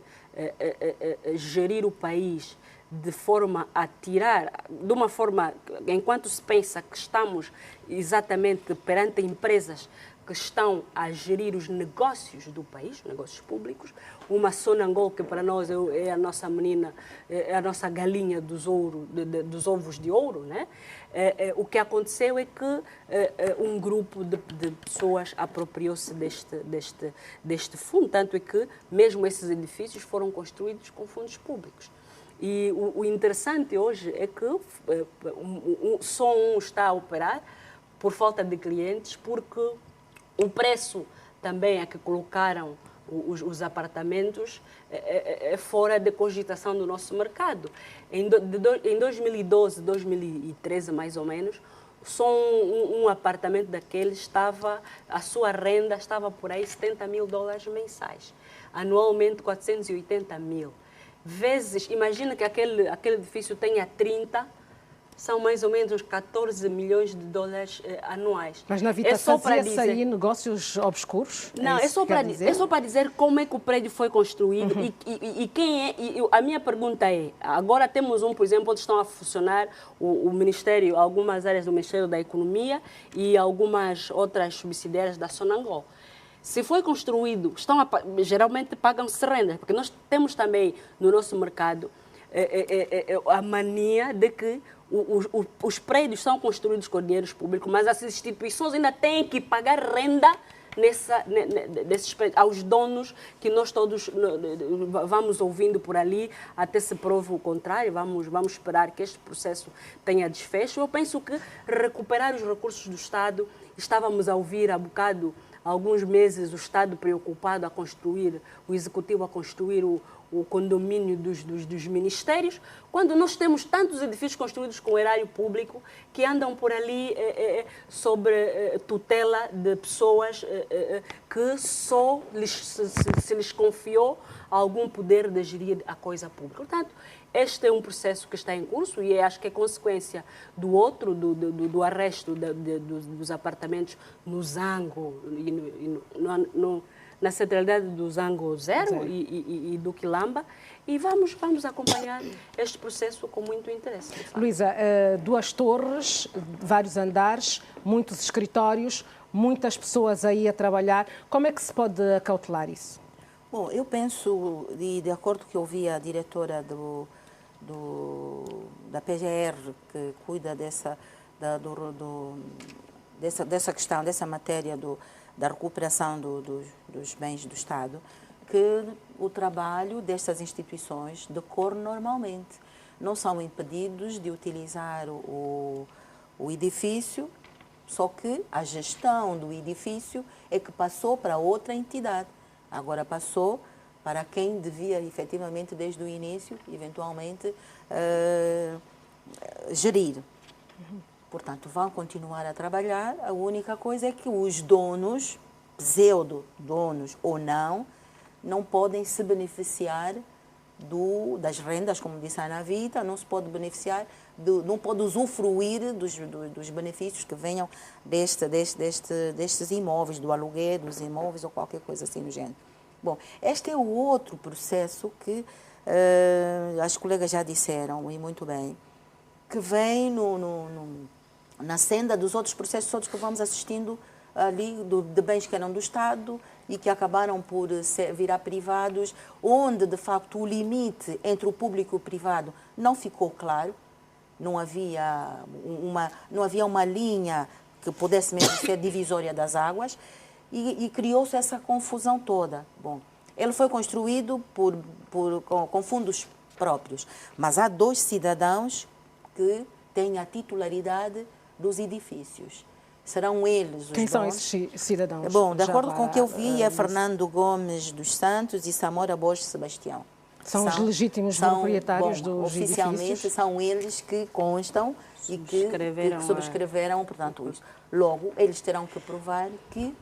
gerir o país de forma a tirar, de uma forma, enquanto se pensa que estamos exatamente perante empresas que estão a gerir os negócios do país, negócios públicos, uma Sonangol que para nós é a nossa menina, é a nossa galinha dos ovos de ouro, né? O que aconteceu é que um grupo de pessoas apropriou-se deste fundo, tanto é que mesmo esses edifícios foram construídos com fundos públicos. E o interessante hoje é que só um está a operar por falta de clientes, porque o preço também a que colocaram os apartamentos é fora de cogitação do nosso mercado. Em 2012, 2013 mais ou menos, só um apartamento daqueles estava, a sua renda estava por aí $70 mil mensais. Anualmente 480 mil. Vezes, imagina que aquele edifício tenha 30, são mais ou menos uns $14 milhões anuais. Mas na vida fazia-se aí negócios obscuros? Não, é só para dizer como é que o prédio foi construído e quem é. A minha pergunta é, agora temos por exemplo, onde estão a funcionar o Ministério, algumas áreas do Ministério da Economia e algumas outras subsidiárias da Sonangol. Se foi construído, geralmente pagam-se rendas, porque nós temos também no nosso mercado a mania de que os prédios são construídos com dinheiros públicos, mas as instituições ainda têm que pagar renda desses prédios, aos donos, que nós todos vamos ouvindo por ali até se prove o contrário. Vamos esperar que este processo tenha desfecho. Eu penso que recuperar os recursos do Estado, estávamos a ouvir há bocado, há alguns meses, o Estado preocupado a construir, o Executivo a construir o condomínio dos ministérios, quando nós temos tantos edifícios construídos com erário público que andam por ali sobre tutela de pessoas que só se lhes confiou algum poder de gerir a coisa pública. Portanto, este é um processo que está em curso e acho que é consequência do outro, do arresto dos apartamentos no Zango, na centralidade do Zango Zero e do Quilamba, e vamos acompanhar este processo com muito interesse. Luísa, 2 torres, vários andares, muitos escritórios, muitas pessoas aí a trabalhar. Como é que se pode acautelar isso? Bom, eu penso, de acordo com o que eu vi a diretora da PGR, que cuida dessa questão, dessa matéria da recuperação dos bens do Estado, que o trabalho destas instituições decorre normalmente. Não são impedidos de utilizar o edifício, só que a gestão do edifício é que passou para outra entidade. Agora passou para quem devia, efetivamente, desde o início, eventualmente, gerir. Portanto, vão continuar a trabalhar. A única coisa é que os donos, pseudo-donos ou não podem se beneficiar das rendas, como disse a Ana Vita, não se pode beneficiar, não pode usufruir dos benefícios que venham destes imóveis, do aluguer dos imóveis ou qualquer coisa assim do gênero. Bom, este é o outro processo que as colegas já disseram, e muito bem, que vem na senda dos outros processos todos que vamos assistindo ali, de bens que eram do Estado e que acabaram por virar privados, onde, de facto, o limite entre o público e o privado não ficou claro, não havia uma linha que pudesse mesmo ser divisória das águas, e criou-se essa confusão toda. Bom, ele foi construído com fundos próprios, mas há 2 cidadãos que têm a titularidade dos edifícios. Serão eles os Quem donos. são esses cidadãos? Bom, de acordo com o que eu vi, é Fernando Gomes dos Santos e Samora Borges Sebastião. São os legítimos proprietários dos oficialmente edifícios? São eles que constam e que subscreveram, portanto, isso. Logo, eles terão que provar que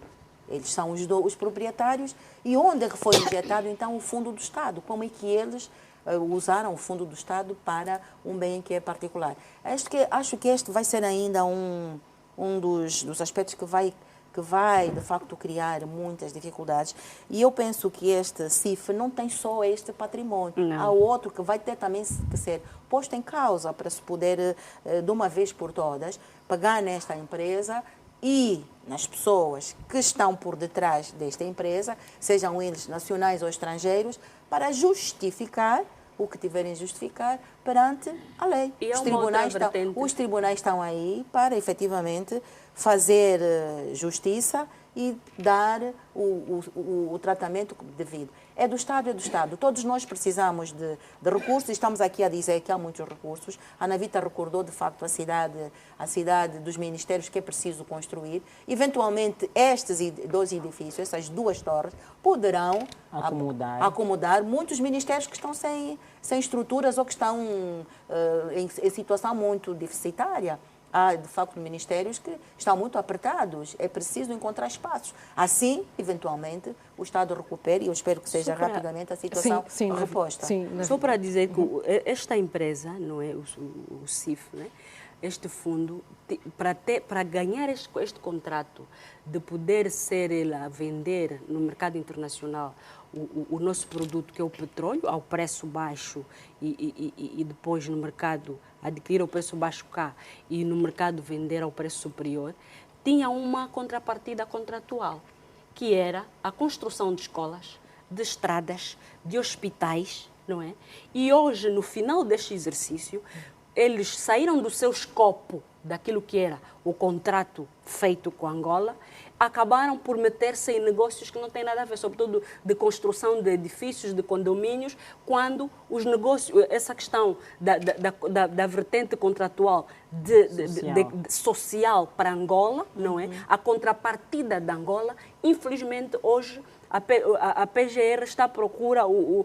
Eles são os proprietários. E onde foi injetado, então, o fundo do Estado? Como é que eles usaram o fundo do Estado para um bem que é particular? Acho que este vai ser ainda um dos aspectos que vai, de facto, criar muitas dificuldades. E eu penso que este CIF não tem só este património. Não. Há outro que vai ter também que ser posto em causa para se poder, de uma vez por todas, pagar nesta empresa e nas pessoas que estão por detrás desta empresa, sejam eles nacionais ou estrangeiros, para justificar o que tiverem a justificar perante a lei. Os tribunais estão aí para, efetivamente, fazer justiça e dar o tratamento devido. É do Estado, é do Estado. Todos nós precisamos de recursos, estamos aqui a dizer que há muitos recursos. A Ana Vita recordou, de facto, a cidade dos ministérios que é preciso construir. Eventualmente, estes 2 edifícios, essas 2 torres, poderão acomodar muitos ministérios que estão sem estruturas ou que estão em situação muito deficitária. Há, de facto, ministérios que estão muito apertados. É preciso encontrar espaços. Assim, eventualmente, o Estado recupere, e eu espero que seja rapidamente a situação reposta. Só para dizer que esta empresa, não é, o CIF, né, este fundo, para ganhar este contrato de poder ser ele a vender no mercado internacional o nosso produto, que é o petróleo, ao preço baixo e depois no mercado adquirir ao preço baixo cá e no mercado vender ao preço superior, tinha uma contrapartida contratual, que era a construção de escolas, de estradas, de hospitais, não é? E hoje, no final deste exercício, eles saíram do seu escopo daquilo que era o contrato feito com Angola, acabaram por meter-se em negócios que não têm nada a ver, sobretudo de construção de edifícios, de condomínios, quando os negócios, essa questão da vertente contratual social para Angola, não é? A contrapartida da Angola, infelizmente, hoje a PGR está à procura, o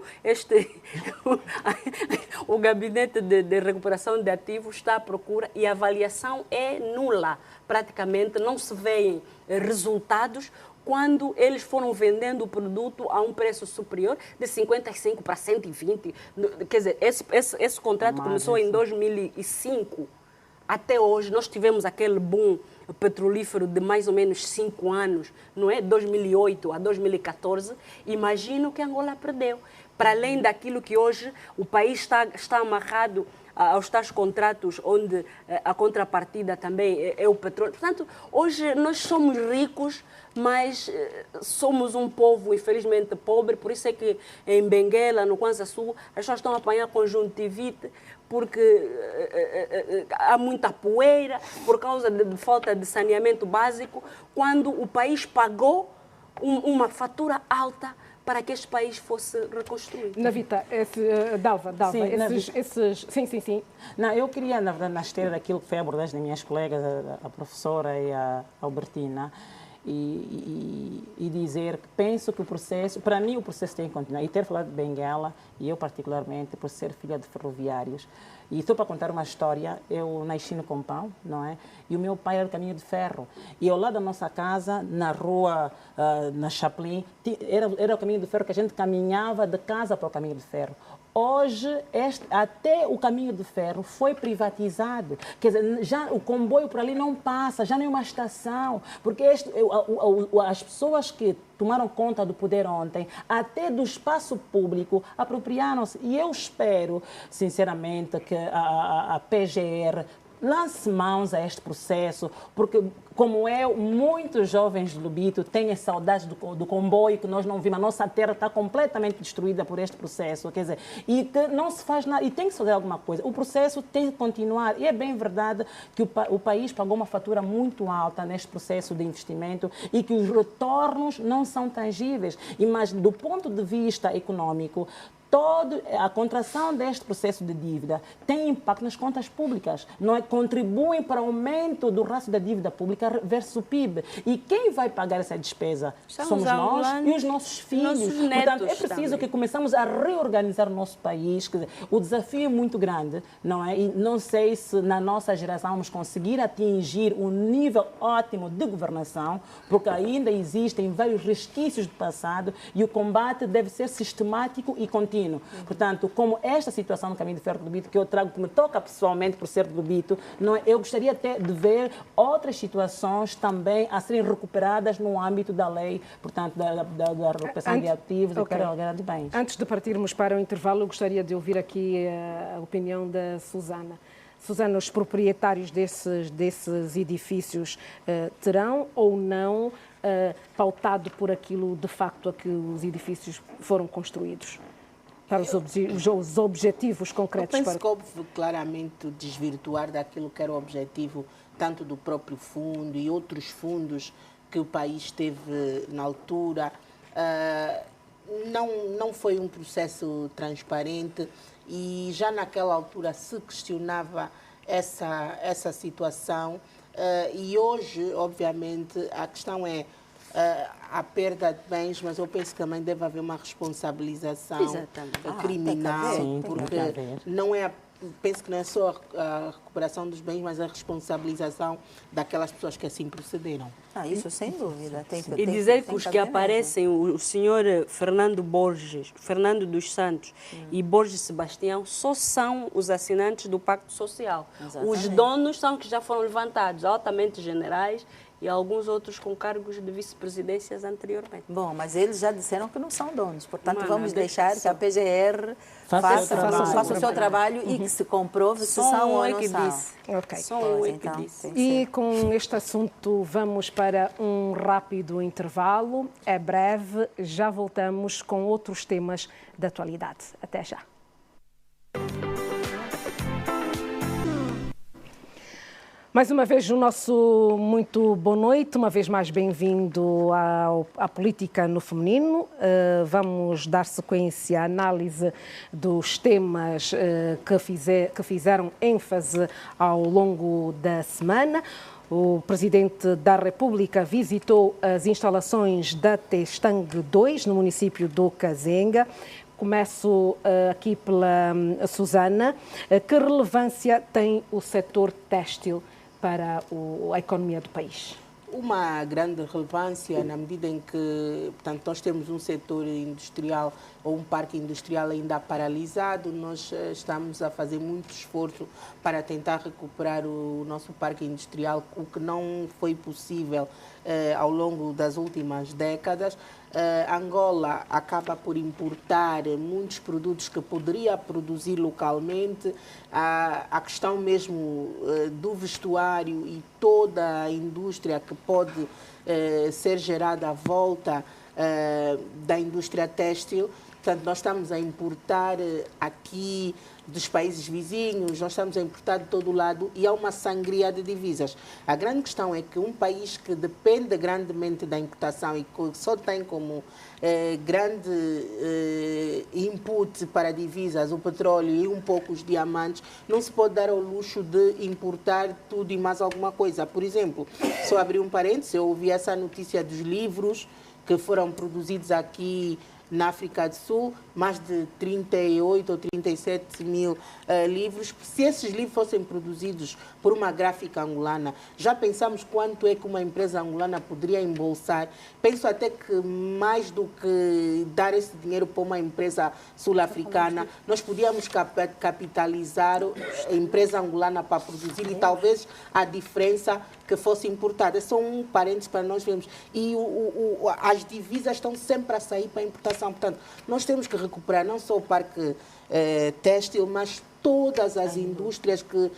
Gabinete de Recuperação de Ativos está à procura e a avaliação é nula. Praticamente não se veem resultados quando eles foram vendendo o produto a um preço superior de 55 para 120. Quer dizer, esse contrato começou em 2005. Até hoje, nós tivemos aquele boom petrolífero de mais ou menos 5 anos, não é? 2008 a 2014. Imagina o que Angola perdeu. Para além daquilo que hoje o país está amarrado aos tais contratos onde a contrapartida também é o petróleo. Portanto, hoje nós somos ricos, mas somos um povo, infelizmente, pobre. Por isso é que em Benguela, no Kwanza Sul, as pessoas estão a apanhar conjuntivite, porque há muita poeira, por causa de falta de saneamento básico, quando o país pagou uma fatura alta para que este país fosse reconstruído. Ana Vita, Dalva, sim. Não, eu queria, na verdade, na esteira daquilo que foi a abordagem das minhas colegas, a professora e a Albertina, e dizer que penso que o processo, para mim o processo tem que continuar. E ter falado de Benguela, e eu particularmente, por ser filha de ferroviários, e estou para contar uma história, eu nasci no Compão, não é? E o meu pai era do caminho de ferro. E ao lado da nossa casa, na rua, na Chaplin, era o caminho de ferro que a gente caminhava de casa para o caminho de ferro. Hoje, até o caminho de ferro foi privatizado. Quer dizer, já o comboio por ali não passa, já não é uma estação. Porque as pessoas que tomaram conta do poder ontem, até do espaço público, apropriaram-se. E eu espero, sinceramente, que a PGR lance mãos a este processo, porque, como eu, muitos jovens de Lobito têm saudades do comboio que nós não vimos. A nossa terra está completamente destruída por este processo, quer dizer, e que não se faz nada, e tem que se fazer alguma coisa. O processo tem que continuar, e é bem verdade que o país pagou uma fatura muito alta neste processo de investimento e que os retornos não são tangíveis, mas do ponto de vista econômico, a contração deste processo de dívida tem impacto nas contas públicas, não é? Contribuem para o aumento do rácio da dívida pública versus o PIB. E quem vai pagar essa despesa? Somos nós e os nossos filhos. Portanto, é preciso que começamos a reorganizar o nosso país. Quer dizer, o desafio é muito grande, não é? E não sei se na nossa geração vamos conseguir atingir um nível ótimo de governação, porque ainda existem vários resquícios do passado e o combate deve ser sistemático e contínuo. Portanto, como esta situação no caminho de ferro do Lobito, que eu trago, que me toca pessoalmente por ser do Lobito, não é? Eu gostaria até de ver outras situações também a serem recuperadas no âmbito da lei, portanto, da recuperação de ativos e carreira de bens. Antes de partirmos para o intervalo, eu gostaria de ouvir aqui a opinião da Susana. Susana, os proprietários desses edifícios terão ou não pautado por aquilo de facto a que os edifícios foram construídos? Para os objetivos concretos? Eu penso que houve claramente desvirtuar daquilo que era o objetivo tanto do próprio fundo e outros fundos que o país teve na altura. Não foi um processo transparente e já naquela altura se questionava essa situação e hoje, obviamente, a questão é a perda de bens, mas eu penso que também deve haver uma responsabilização criminal, porque não é, penso que não é só a recuperação dos bens, mas a responsabilização daquelas pessoas que assim procederam. Isso sem dúvida. E dizer que os que aparecem, o senhor Fernando dos Santos e Borges Sebastião, só são os assinantes do Pacto Social. Exatamente. Os donos são que já foram levantados, altamente generais, e alguns outros com cargos de vice-presidências anteriormente. Bom, mas eles já disseram que não são donos, portanto vamos deixar que a PGR faça o seu trabalho e que se comprove se são ou não são. Só um que disse. E com este assunto vamos para um rápido intervalo. É breve, já voltamos com outros temas da atualidade. Até já. Mais uma vez o nosso muito boa noite, uma vez mais bem-vindo à Política no Feminino. Vamos dar sequência à análise dos temas que fizeram ênfase ao longo da semana. O Presidente da República visitou as instalações da Testang 2, no município do Kazenga. Começo aqui pela Susana. Que relevância tem o setor têxtil para a economia do país? Uma grande relevância na medida em que, portanto, nós temos um setor industrial ou um parque industrial ainda paralisado. Nós estamos a fazer muito esforço para tentar recuperar o nosso parque industrial, o que não foi possível ao longo das últimas décadas. Angola acaba por importar muitos produtos que poderia produzir localmente. A questão mesmo do vestuário e toda a indústria que pode ser gerada à volta da indústria têxtil. Portanto, nós estamos a importar aqui dos países vizinhos, nós estamos a importar de todo lado e há uma sangria de divisas. A grande questão é que um país que depende grandemente da importação e que só tem como grande input para divisas o petróleo e um pouco os diamantes, não se pode dar ao luxo de importar tudo e mais alguma coisa. Por exemplo, só abrir um parênteses, eu ouvi essa notícia dos livros que foram produzidos aqui na África do Sul, mais de 38 ou 37 mil livros. Se esses livros fossem produzidos por uma gráfica angolana, já pensamos quanto é que uma empresa angolana poderia embolsar? Penso até que mais do que dar esse dinheiro para uma empresa sul-africana, nós podíamos capitalizar a empresa angolana para produzir e talvez a diferença que fosse importada. É só um parênteses para nós vermos. E as divisas estão sempre a sair para a importação. Portanto, nós temos que recuperar não só o parque têxtil, mas todas as indústrias que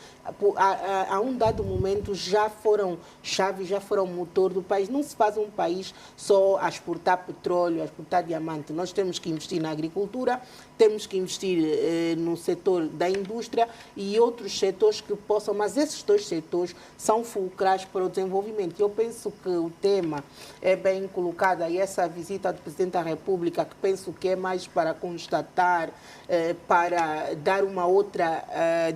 a um dado momento já foram chave, já foram motor do país. Não se faz um país só a exportar petróleo, a exportar diamante. Nós temos que investir na agricultura, temos que investir no setor da indústria e outros setores que possam, mas esses dois setores são fulcrais para o desenvolvimento. Eu penso que o tema é bem colocado e essa visita do Presidente da República, que penso que é mais para constatar, para dar uma outra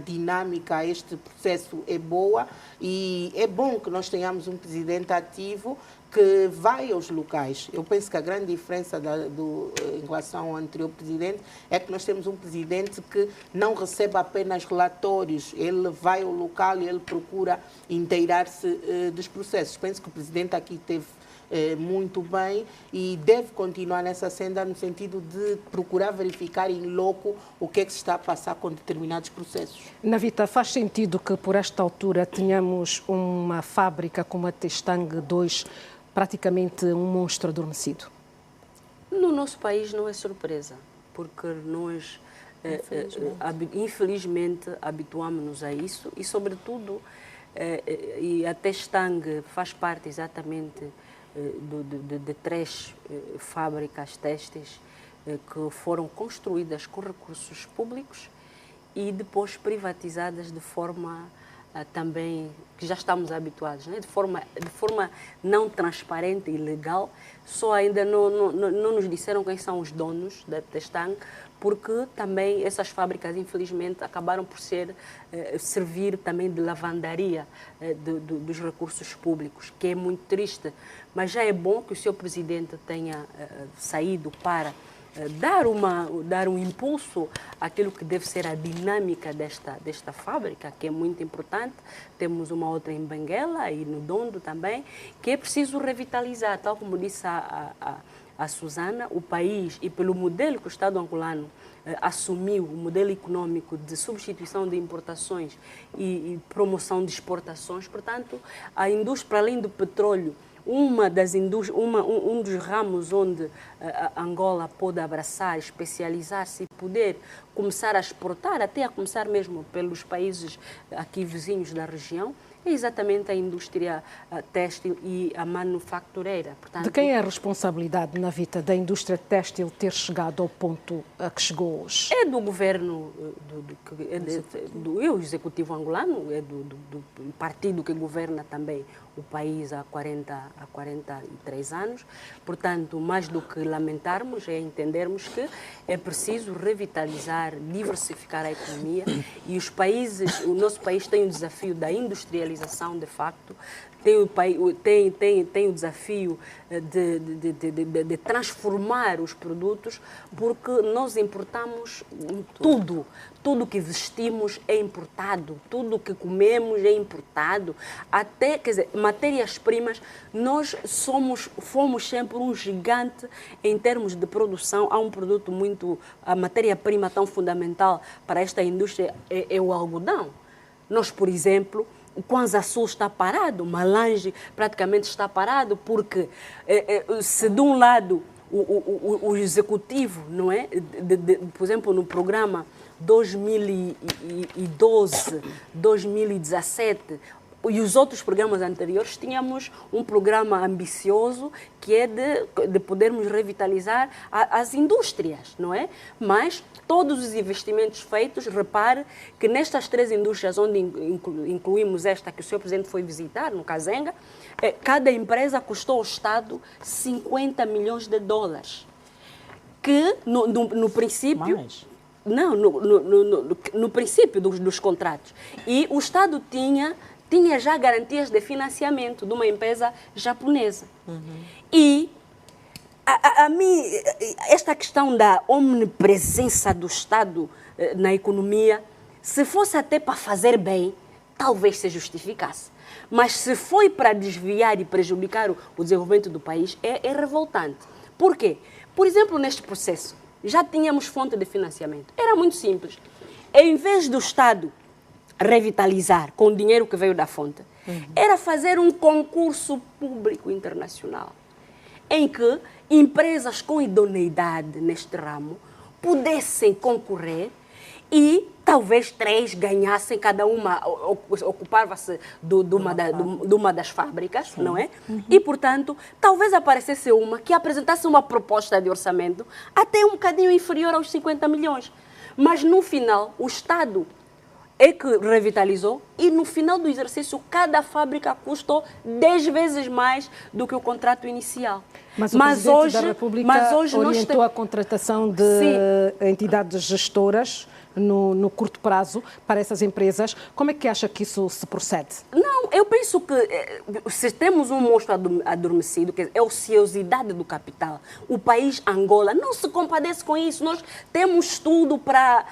dinâmica a este processo, é boa, e é bom que nós tenhamos um presidente ativo que vai aos locais. Eu penso que a grande diferença em relação ao anterior presidente é que nós temos um presidente que não recebe apenas relatórios, ele vai ao local e ele procura inteirar-se dos processos. Penso que o presidente aqui teve muito bem e deve continuar nessa senda no sentido de procurar verificar em loco o que é que se está a passar com determinados processos. Navita, faz sentido que por esta altura tenhamos uma fábrica como a Testang 2 praticamente um monstro adormecido? No nosso país não é surpresa, porque nós infelizmente habituamos-nos a isso e sobretudo e a Testang faz parte exatamente de 3 fábricas têxteis que foram construídas com recursos públicos e depois privatizadas de forma também que já estamos habituados, né? de forma não transparente e legal. Só ainda não nos disseram quem são os donos da Testang, porque também essas fábricas, infelizmente, acabaram por servir também de lavandaria dos recursos públicos, que é muito triste. Mas já é bom que o seu presidente tenha saído para dar um impulso àquilo que deve ser a dinâmica desta fábrica, que é muito importante. Temos uma outra em Benguela e no Dondo também, que é preciso revitalizar, tal como disse a Susana, o país, e pelo modelo que o Estado angolano assumiu, o modelo econômico de substituição de importações e promoção de exportações. Portanto, a indústria, para além do petróleo, um dos ramos onde a Angola pode abraçar, especializar-se e poder começar a exportar, até a começar mesmo pelos países aqui vizinhos da região, é exatamente a indústria têxtil e a manufatureira. Portanto, de quem é a responsabilidade, Navita, da indústria têxtil ter chegado ao ponto a que chegou hoje? É do governo, do executivo angolano, é do partido que governa também o país há 43 anos. Portanto, mais do que lamentarmos, é entendermos que é preciso revitalizar, diversificar a economia e o nosso país tem o desafio da industrialização, de facto, tem o desafio de transformar os produtos, porque nós importamos tudo que vestimos é importado, tudo que comemos é importado, até, quer dizer, matérias-primas, nós fomos sempre um gigante em termos de produção. Há um produto a matéria-prima tão fundamental para esta indústria é o algodão. Nós, por exemplo, o Kwanza Sul está parado, o Malange praticamente está parado, porque se de um lado o executivo, não é? Por exemplo, no programa 2012, 2017 e os outros programas anteriores, tínhamos um programa ambicioso que é de podermos revitalizar as indústrias, não é? Mas todos os investimentos feitos, repare que nestas 3 indústrias, onde incluímos esta que o Sr. Presidente foi visitar, no Kazenga, cada empresa custou ao Estado 50 milhões de dólares. Que, no princípio... Mais. Não, no princípio dos contratos. E o Estado tinha já garantias de financiamento de uma empresa japonesa. E a mim, esta questão da omnipresença do Estado na economia, se fosse até para fazer bem, talvez se justificasse. Mas se foi para desviar e prejudicar o desenvolvimento do país, é revoltante. Por quê? Por exemplo, neste processo, já tínhamos fonte de financiamento. Era muito simples. Em vez do Estado revitalizar com o dinheiro que veio da fonte, era fazer um concurso público internacional, em que empresas com idoneidade neste ramo pudessem concorrer e talvez 3 ganhassem cada uma, ocupava-se de uma das fábricas, sim, não é? E, portanto, talvez aparecesse uma que apresentasse uma proposta de orçamento até um bocadinho inferior aos 50 milhões. Mas, no final, o Estado é que revitalizou e, no final do exercício, cada fábrica custou 10 vezes mais do que o contrato inicial. Mas o Presidente da República orientou a contratação de entidades gestoras no curto prazo para essas empresas. Como é que acha que isso se procede? Não, eu penso que se temos um monstro adormecido, que é a ociosidade do capital, o país Angola não se compadece com isso. Nós temos tudo para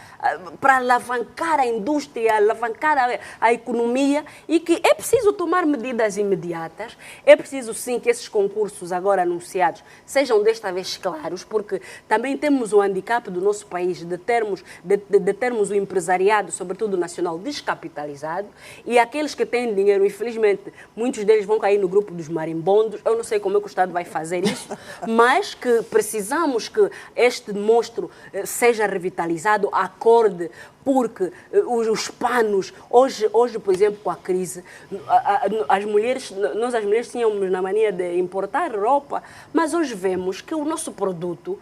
alavancar a indústria, alavancar a economia, e que é preciso tomar medidas imediatas. É preciso, sim, que esses concursos agora anunciados sejam desta vez claros, porque também temos o handicap do nosso país de termos o empresariado, sobretudo nacional, descapitalizado, e aqueles que têm dinheiro, infelizmente, muitos deles vão cair no grupo dos marimbondos. Eu não sei como é que o Estado vai fazer isso, mas que precisamos que este monstro seja revitalizado, acorde, porque os panos, hoje, por exemplo, com a crise, as mulheres tínhamos na mania de importar roupa, mas hoje vemos que o nosso produto,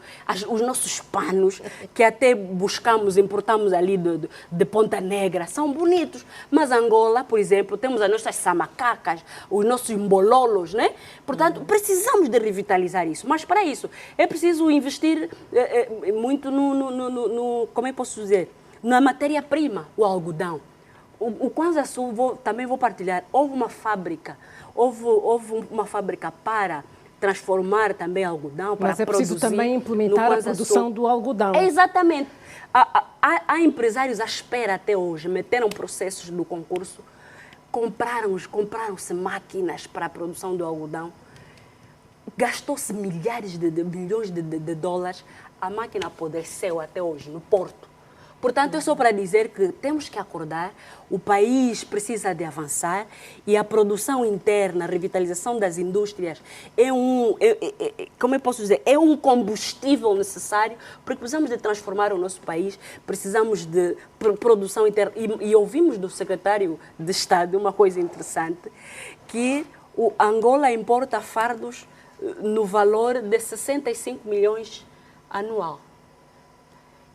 os nossos panos, que até importamos ali de Ponta Negra, são bonitos. Mas Angola, por exemplo, temos as nossas samacacas, os nossos embololos, né? Portanto, precisamos de revitalizar isso. Mas para isso é preciso investir muito como é que posso dizer? Na matéria-prima, o algodão. O Kwanza Sul, também vou partilhar, houve uma fábrica para transformar também algodão, para produzir. Mas é preciso também implementar a produção do algodão. Exatamente. Há empresários à espera até hoje, meteram processos do concurso, compraram-se máquinas para a produção do algodão, gastou-se milhões de dólares, a máquina apodreceu até hoje no porto. Portanto, é só para dizer que temos que acordar, o país precisa de avançar e a produção interna, a revitalização das indústrias como eu posso dizer, é um combustível necessário, porque precisamos de transformar o nosso país, precisamos de produção interna. E ouvimos do secretário de Estado uma coisa interessante, que o Angola importa fardos no valor de 65 milhões anual.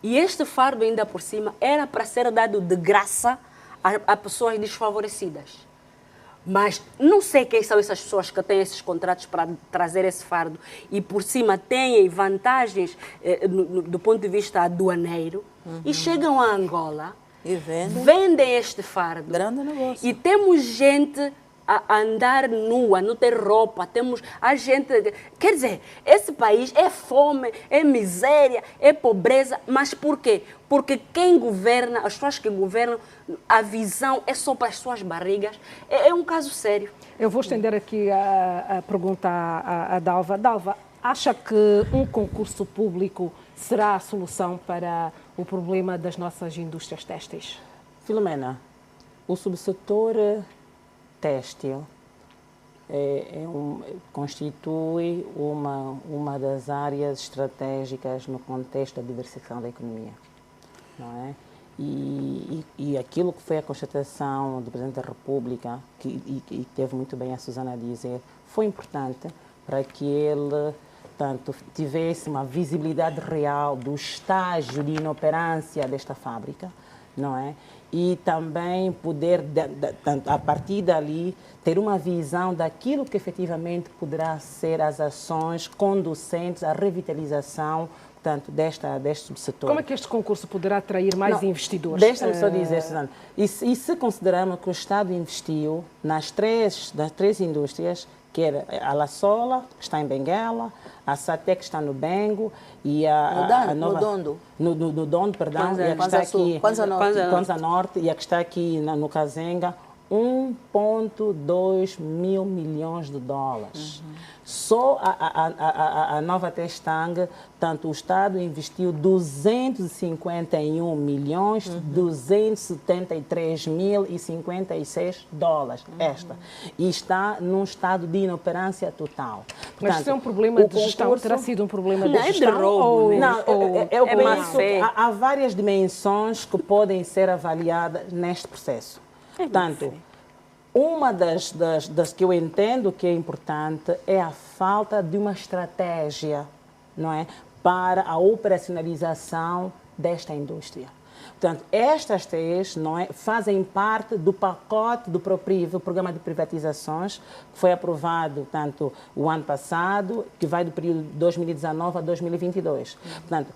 E este fardo, ainda por cima, era para ser dado de graça a pessoas desfavorecidas. Mas não sei quem são essas pessoas que têm esses contratos para trazer esse fardo e, por cima, têm vantagens do ponto de vista aduaneiro, e chegam a Angola e vendem este fardo. Grande negócio. E temos gente a andar nua, não ter roupa, temos a gente... Quer dizer, esse país é fome, é miséria, é pobreza, mas por quê? Porque quem governa, as pessoas que governam, a visão é só para as suas barrigas. É um caso sério. Eu vou estender aqui a pergunta à Dalva. Dalva, acha que um concurso público será a solução para o problema das nossas indústrias têxteis? Filomena, o subsetor têxtil constitui uma das áreas estratégicas no contexto da diversificação da economia, não é? E aquilo que foi a constatação do Presidente da República, que teve muito bem a Susana a dizer, foi importante para que ele tanto tivesse uma visibilidade real do estágio de inoperância desta fábrica, não é? E também poder, a partir dali, ter uma visão daquilo que efetivamente poderá ser as ações conducentes à revitalização, portanto, deste subsetor. Como é que este concurso poderá atrair mais investidores? Deixa-me só dizer, Susana, e se considerarmos que o Estado investiu nas três indústrias, que era a La Sola, que está em Benguela, a Satec, que está no Bengo, e no Dondo. No Dondo, perdão, e a que está aqui, Kwanza Norte, e a que está aqui no Kazenga, 1,2 mil milhões de dólares. Só a Nova Testang, tanto o Estado investiu 251 milhões, 273.056 dólares, e está num estado de inoperância total. Portanto, mas isso é um problema de gestão, terá sido um problema de gestão? É de roubo, não, eu penso que há várias dimensões que podem ser avaliadas neste processo. Portanto, uma das que eu entendo que é importante é a falta de uma estratégia, não é, para a operacionalização desta indústria. Portanto, estas três, não é, fazem parte do pacote do PROPRIV, o Programa de Privatizações, que foi aprovado tanto o ano passado, que vai do período de 2019 a 2022. Portanto,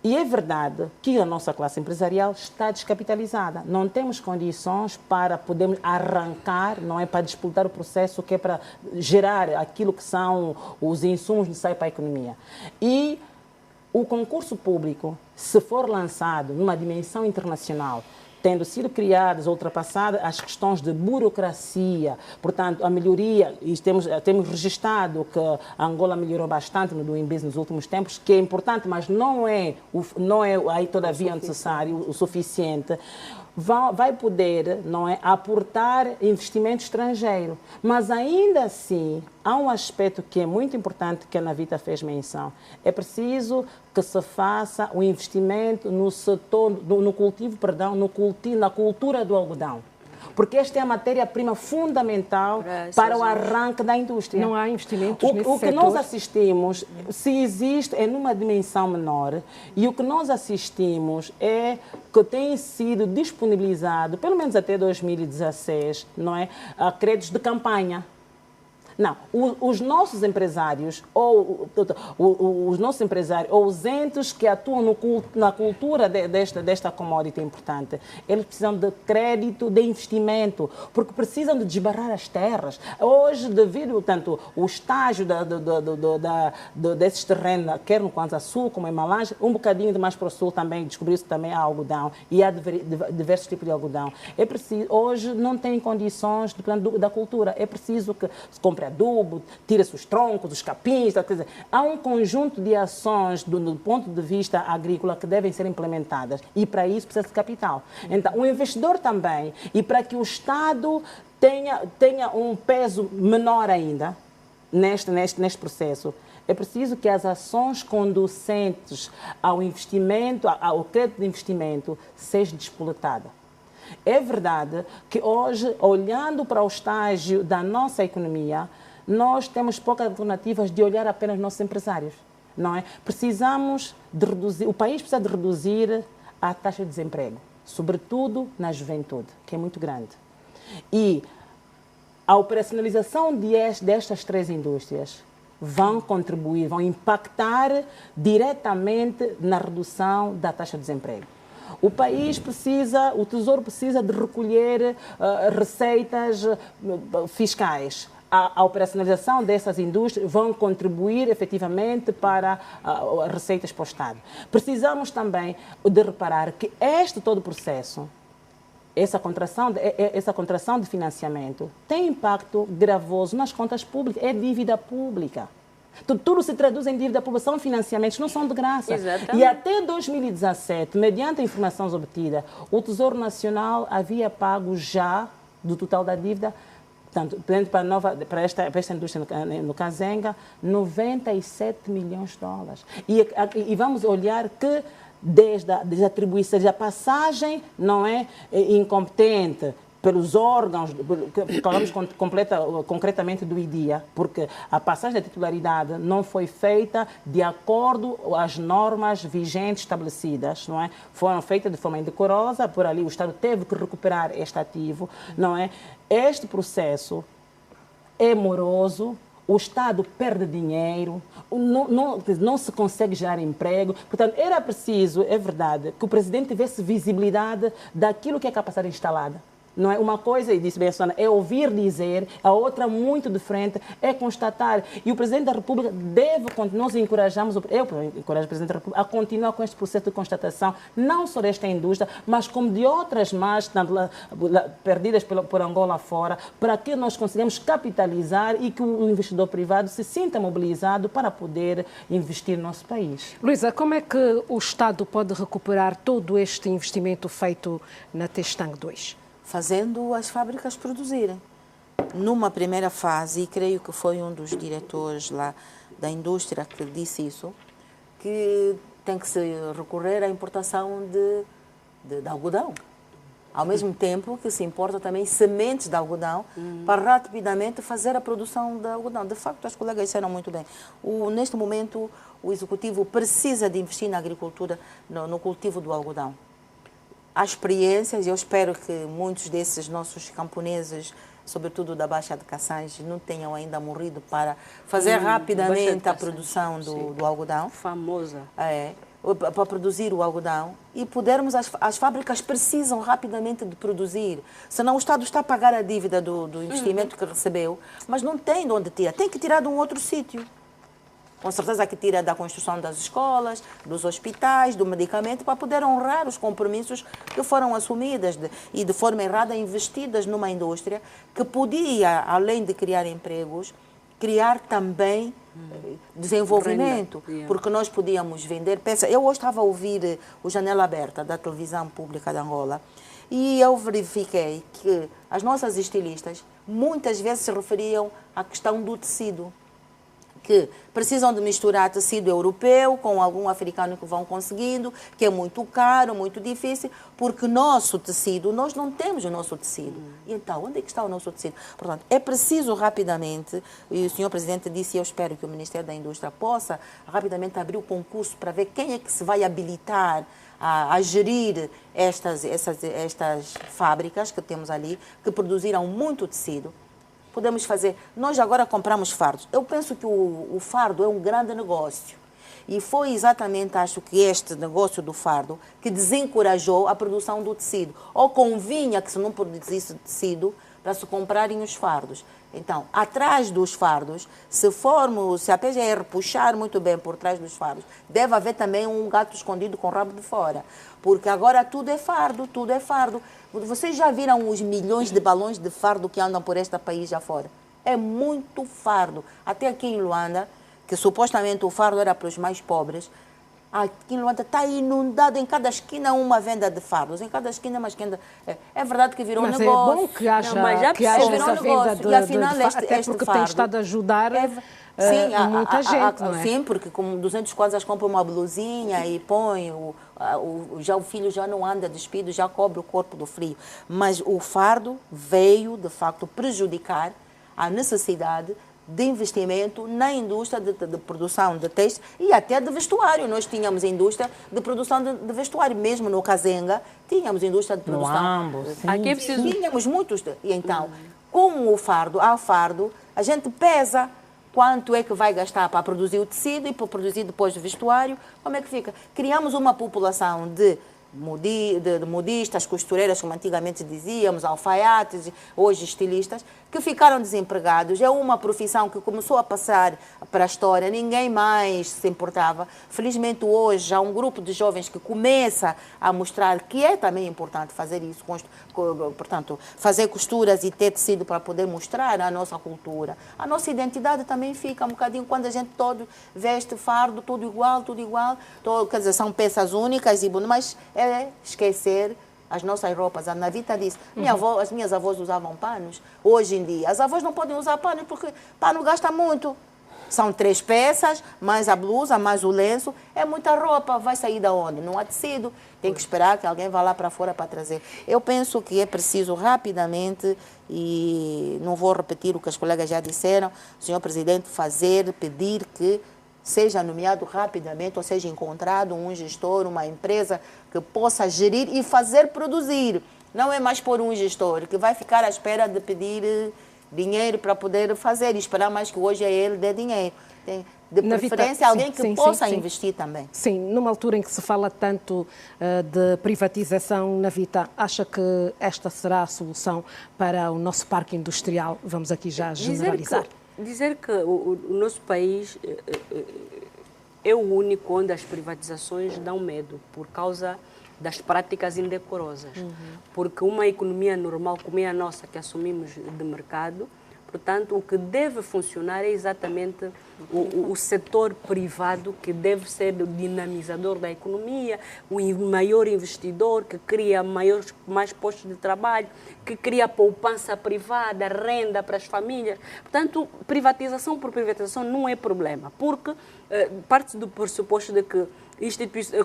e é verdade que a nossa classe empresarial está descapitalizada. Não temos condições para podermos arrancar, não é, para disputar o processo que é para gerar aquilo que são os insumos necessários para a economia. E o concurso público, se for lançado numa dimensão internacional, tendo sido criadas, ultrapassadas as questões de burocracia, portanto, a melhoria, e temos registrado que a Angola melhorou bastante no Doing Business nos últimos tempos, que é importante, mas não é aí todavia necessário, o suficiente, vai poder, não é, aportar investimento estrangeiro. Mas ainda assim, há um aspecto que é muito importante que a Navita fez menção. É preciso que se faça o investimento no setor, no cultivo, na cultura do algodão. Porque esta é a matéria-prima fundamental para o arranque da indústria. Não há investimentos nesse setor. O que nós assistimos, se existe, é numa dimensão menor, e o que nós assistimos é que tem sido disponibilizado, pelo menos até 2016, não é, créditos de campanha. Não, os nossos empresários, ou os entes que atuam na cultura desta commodity importante, eles precisam de crédito, de investimento, porque precisam de desbarrar as terras. Hoje, devido tanto o estágio desses terrenos, quer no Kwanza Sul, como em Malange, um bocadinho de mais para o sul também, descobriu-se também há algodão, e há diversos tipos de algodão. É preciso, hoje não tem condições do plano da cultura, é preciso que se compre adubo, tira-se os troncos, os capins, quer dizer, há um conjunto de ações do ponto de vista agrícola que devem ser implementadas e para isso precisa de capital. Então, o investidor também, e para que o Estado tenha um peso menor ainda neste processo, é preciso que as ações conducentes ao investimento, ao crédito de investimento, sejam despoletadas. É verdade que hoje, olhando para o estágio da nossa economia, nós temos poucas alternativas de olhar apenas os nossos empresários, não é? Precisamos de reduzir, o país precisa de reduzir a taxa de desemprego, sobretudo na juventude, que é muito grande. E a operacionalização destas três indústrias vão contribuir, vão impactar diretamente na redução da taxa de desemprego. O país precisa, o Tesouro precisa de recolher receitas fiscais. A operacionalização dessas indústrias vão contribuir efetivamente para as receitas para o Estado. Precisamos também de reparar que todo o processo, essa contração de financiamento, tem impacto gravoso nas contas públicas, é dívida pública. Tudo se traduz em dívida pública, são financiamentos, não são de graça. Exatamente. E até 2017, mediante informações obtidas, o Tesouro Nacional havia pago já, do total da dívida, portanto, para esta indústria no Kazenga, 97 milhões de dólares. E vamos olhar que desde a atribuição, desde a passagem, não é incompetente, pelos órgãos, falamos concretamente do IDIA, porque a passagem da titularidade não foi feita de acordo às normas vigentes estabelecidas, não é? Foram feitas de forma indecorosa, por ali o Estado teve que recuperar este ativo, não é? Este processo é moroso, o Estado perde dinheiro, não se consegue gerar emprego. Portanto, era preciso, é verdade, que o Presidente tivesse visibilidade daquilo que é a capacidade instalada. Não é? Uma coisa, e disse bem a Susana, é ouvir dizer, a outra muito diferente é constatar. E o Presidente da República deve, nós encorajamos, eu encorajo o Presidente da República a continuar com este processo de constatação, não só desta indústria, mas como de outras mais, perdidas por Angola fora, para que nós consigamos capitalizar e que o investidor privado se sinta mobilizado para poder investir no nosso país. Luísa, como é que o Estado pode recuperar todo este investimento feito na Testang 2? Fazendo as fábricas produzirem. Numa primeira fase, e creio que foi um dos diretores lá da indústria que disse isso, que tem que se recorrer à importação de algodão. Ao mesmo tempo que se importa também sementes de algodão para rapidamente fazer a produção de algodão. De facto, as colegas disseram muito bem. Neste momento, o Executivo precisa de investir na agricultura, no cultivo do algodão. Há experiências, e eu espero que muitos desses nossos camponeses, sobretudo da Baixa de Cassange, não tenham ainda morrido para fazer rapidamente a produção do algodão. Famosa. Para produzir o algodão e podermos, as fábricas precisam rapidamente de produzir, senão o Estado está a pagar a dívida do investimento que recebeu, mas não tem de onde tirar, tem que tirar de um outro sítio. Com certeza que tira da construção das escolas, dos hospitais, do medicamento, para poder honrar os compromissos que foram assumidos e de forma errada investidas numa indústria que podia, além de criar empregos, criar também desenvolvimento, porque nós podíamos vender peças. Eu hoje estava a ouvir o Janela Aberta da televisão pública de Angola e eu verifiquei que as nossas estilistas muitas vezes se referiam à questão do tecido, que precisam de misturar tecido europeu com algum africano que vão conseguindo, que é muito caro, muito difícil, porque nosso tecido, nós não temos o nosso tecido. E então, onde é que está o nosso tecido? Portanto, é preciso rapidamente, e o senhor Presidente disse, e eu espero que o Ministério da Indústria possa rapidamente abrir o concurso para ver quem é que se vai habilitar a gerir estas fábricas que temos ali, que produziram muito tecido. Podemos fazer. Nós agora compramos fardos. Eu penso que o fardo é um grande negócio. E foi exatamente, acho que este negócio do fardo que desencorajou a produção do tecido. Ou convinha que se não produzisse tecido para se comprarem os fardos. Então, atrás dos fardos, se a PGR puxar muito bem por trás dos fardos, deve haver também um gato escondido com o rabo de fora. Porque agora tudo é fardo, tudo é fardo. Vocês já viram os milhões de balões de fardo que andam por este país já fora? É muito fardo. Até aqui em Luanda, que supostamente o fardo era para os mais pobres, aqui em Luanda está inundado, em cada esquina uma venda de fardos, em cada esquina uma esquina. É verdade que virou mas negócio. É bom que haja, essa venda de até porque tem estado a ajudar muita gente, não é? Sim, porque com 200 kwanzas compra uma blusinha e põe, já o filho já não anda despido, já cobre o corpo do frio. Mas o fardo veio, de facto, prejudicar a necessidade de investimento na indústria de produção de têxtil e até de vestuário. Nós tínhamos indústria de produção de vestuário, mesmo no Kazenga, tínhamos indústria de produção. No Ambo, sim. Aqui é preciso... Tínhamos muitos. E então, com o fardo, a gente pesa quanto é que vai gastar para produzir o tecido e para produzir depois o vestuário. Como é que fica? Criamos uma população de modistas, costureiras, como antigamente dizíamos, alfaiates, hoje estilistas, que ficaram desempregados. É uma profissão que começou a passar para a história, ninguém mais se importava. Felizmente hoje há um grupo de jovens que começa a mostrar que é também importante fazer isso, portanto, fazer costuras e ter tecido para poder mostrar a nossa cultura. A nossa identidade também fica um bocadinho, quando a gente todo veste fardo, tudo igual, quer dizer, são peças únicas, mas é esquecer as nossas roupas. A Navita disse, as minhas avós usavam panos. Hoje em dia, as avós não podem usar panos porque pano gasta muito. São 3 peças, mais a blusa, mais o lenço. É muita roupa. Vai sair de onde? Não há tecido. Tem que esperar que alguém vá lá para fora para trazer. Eu penso que é preciso rapidamente, e não vou repetir o que as colegas já disseram, senhor Presidente, pedir que seja nomeado rapidamente, ou seja, encontrado um gestor, uma empresa que possa gerir e fazer produzir. Não é mais por um gestor que vai ficar à espera de pedir dinheiro para poder fazer e esperar mais que hoje ele dê dinheiro. De preferência, alguém que possa investir também. Sim, numa altura em que se fala tanto de privatização na Vita, acha que esta será a solução para o nosso parque industrial? Vamos aqui já generalizar. Dizer que o nosso país é o único onde as privatizações dão medo, por causa das práticas indecorosas. Porque uma economia normal como é a nossa, que assumimos de mercado, portanto, o que deve funcionar é exatamente o setor privado, que deve ser o dinamizador da economia, o maior investidor, que cria mais postos de trabalho, que cria poupança privada, renda para as famílias. Portanto, privatização por privatização não é problema, porque parte do pressuposto de que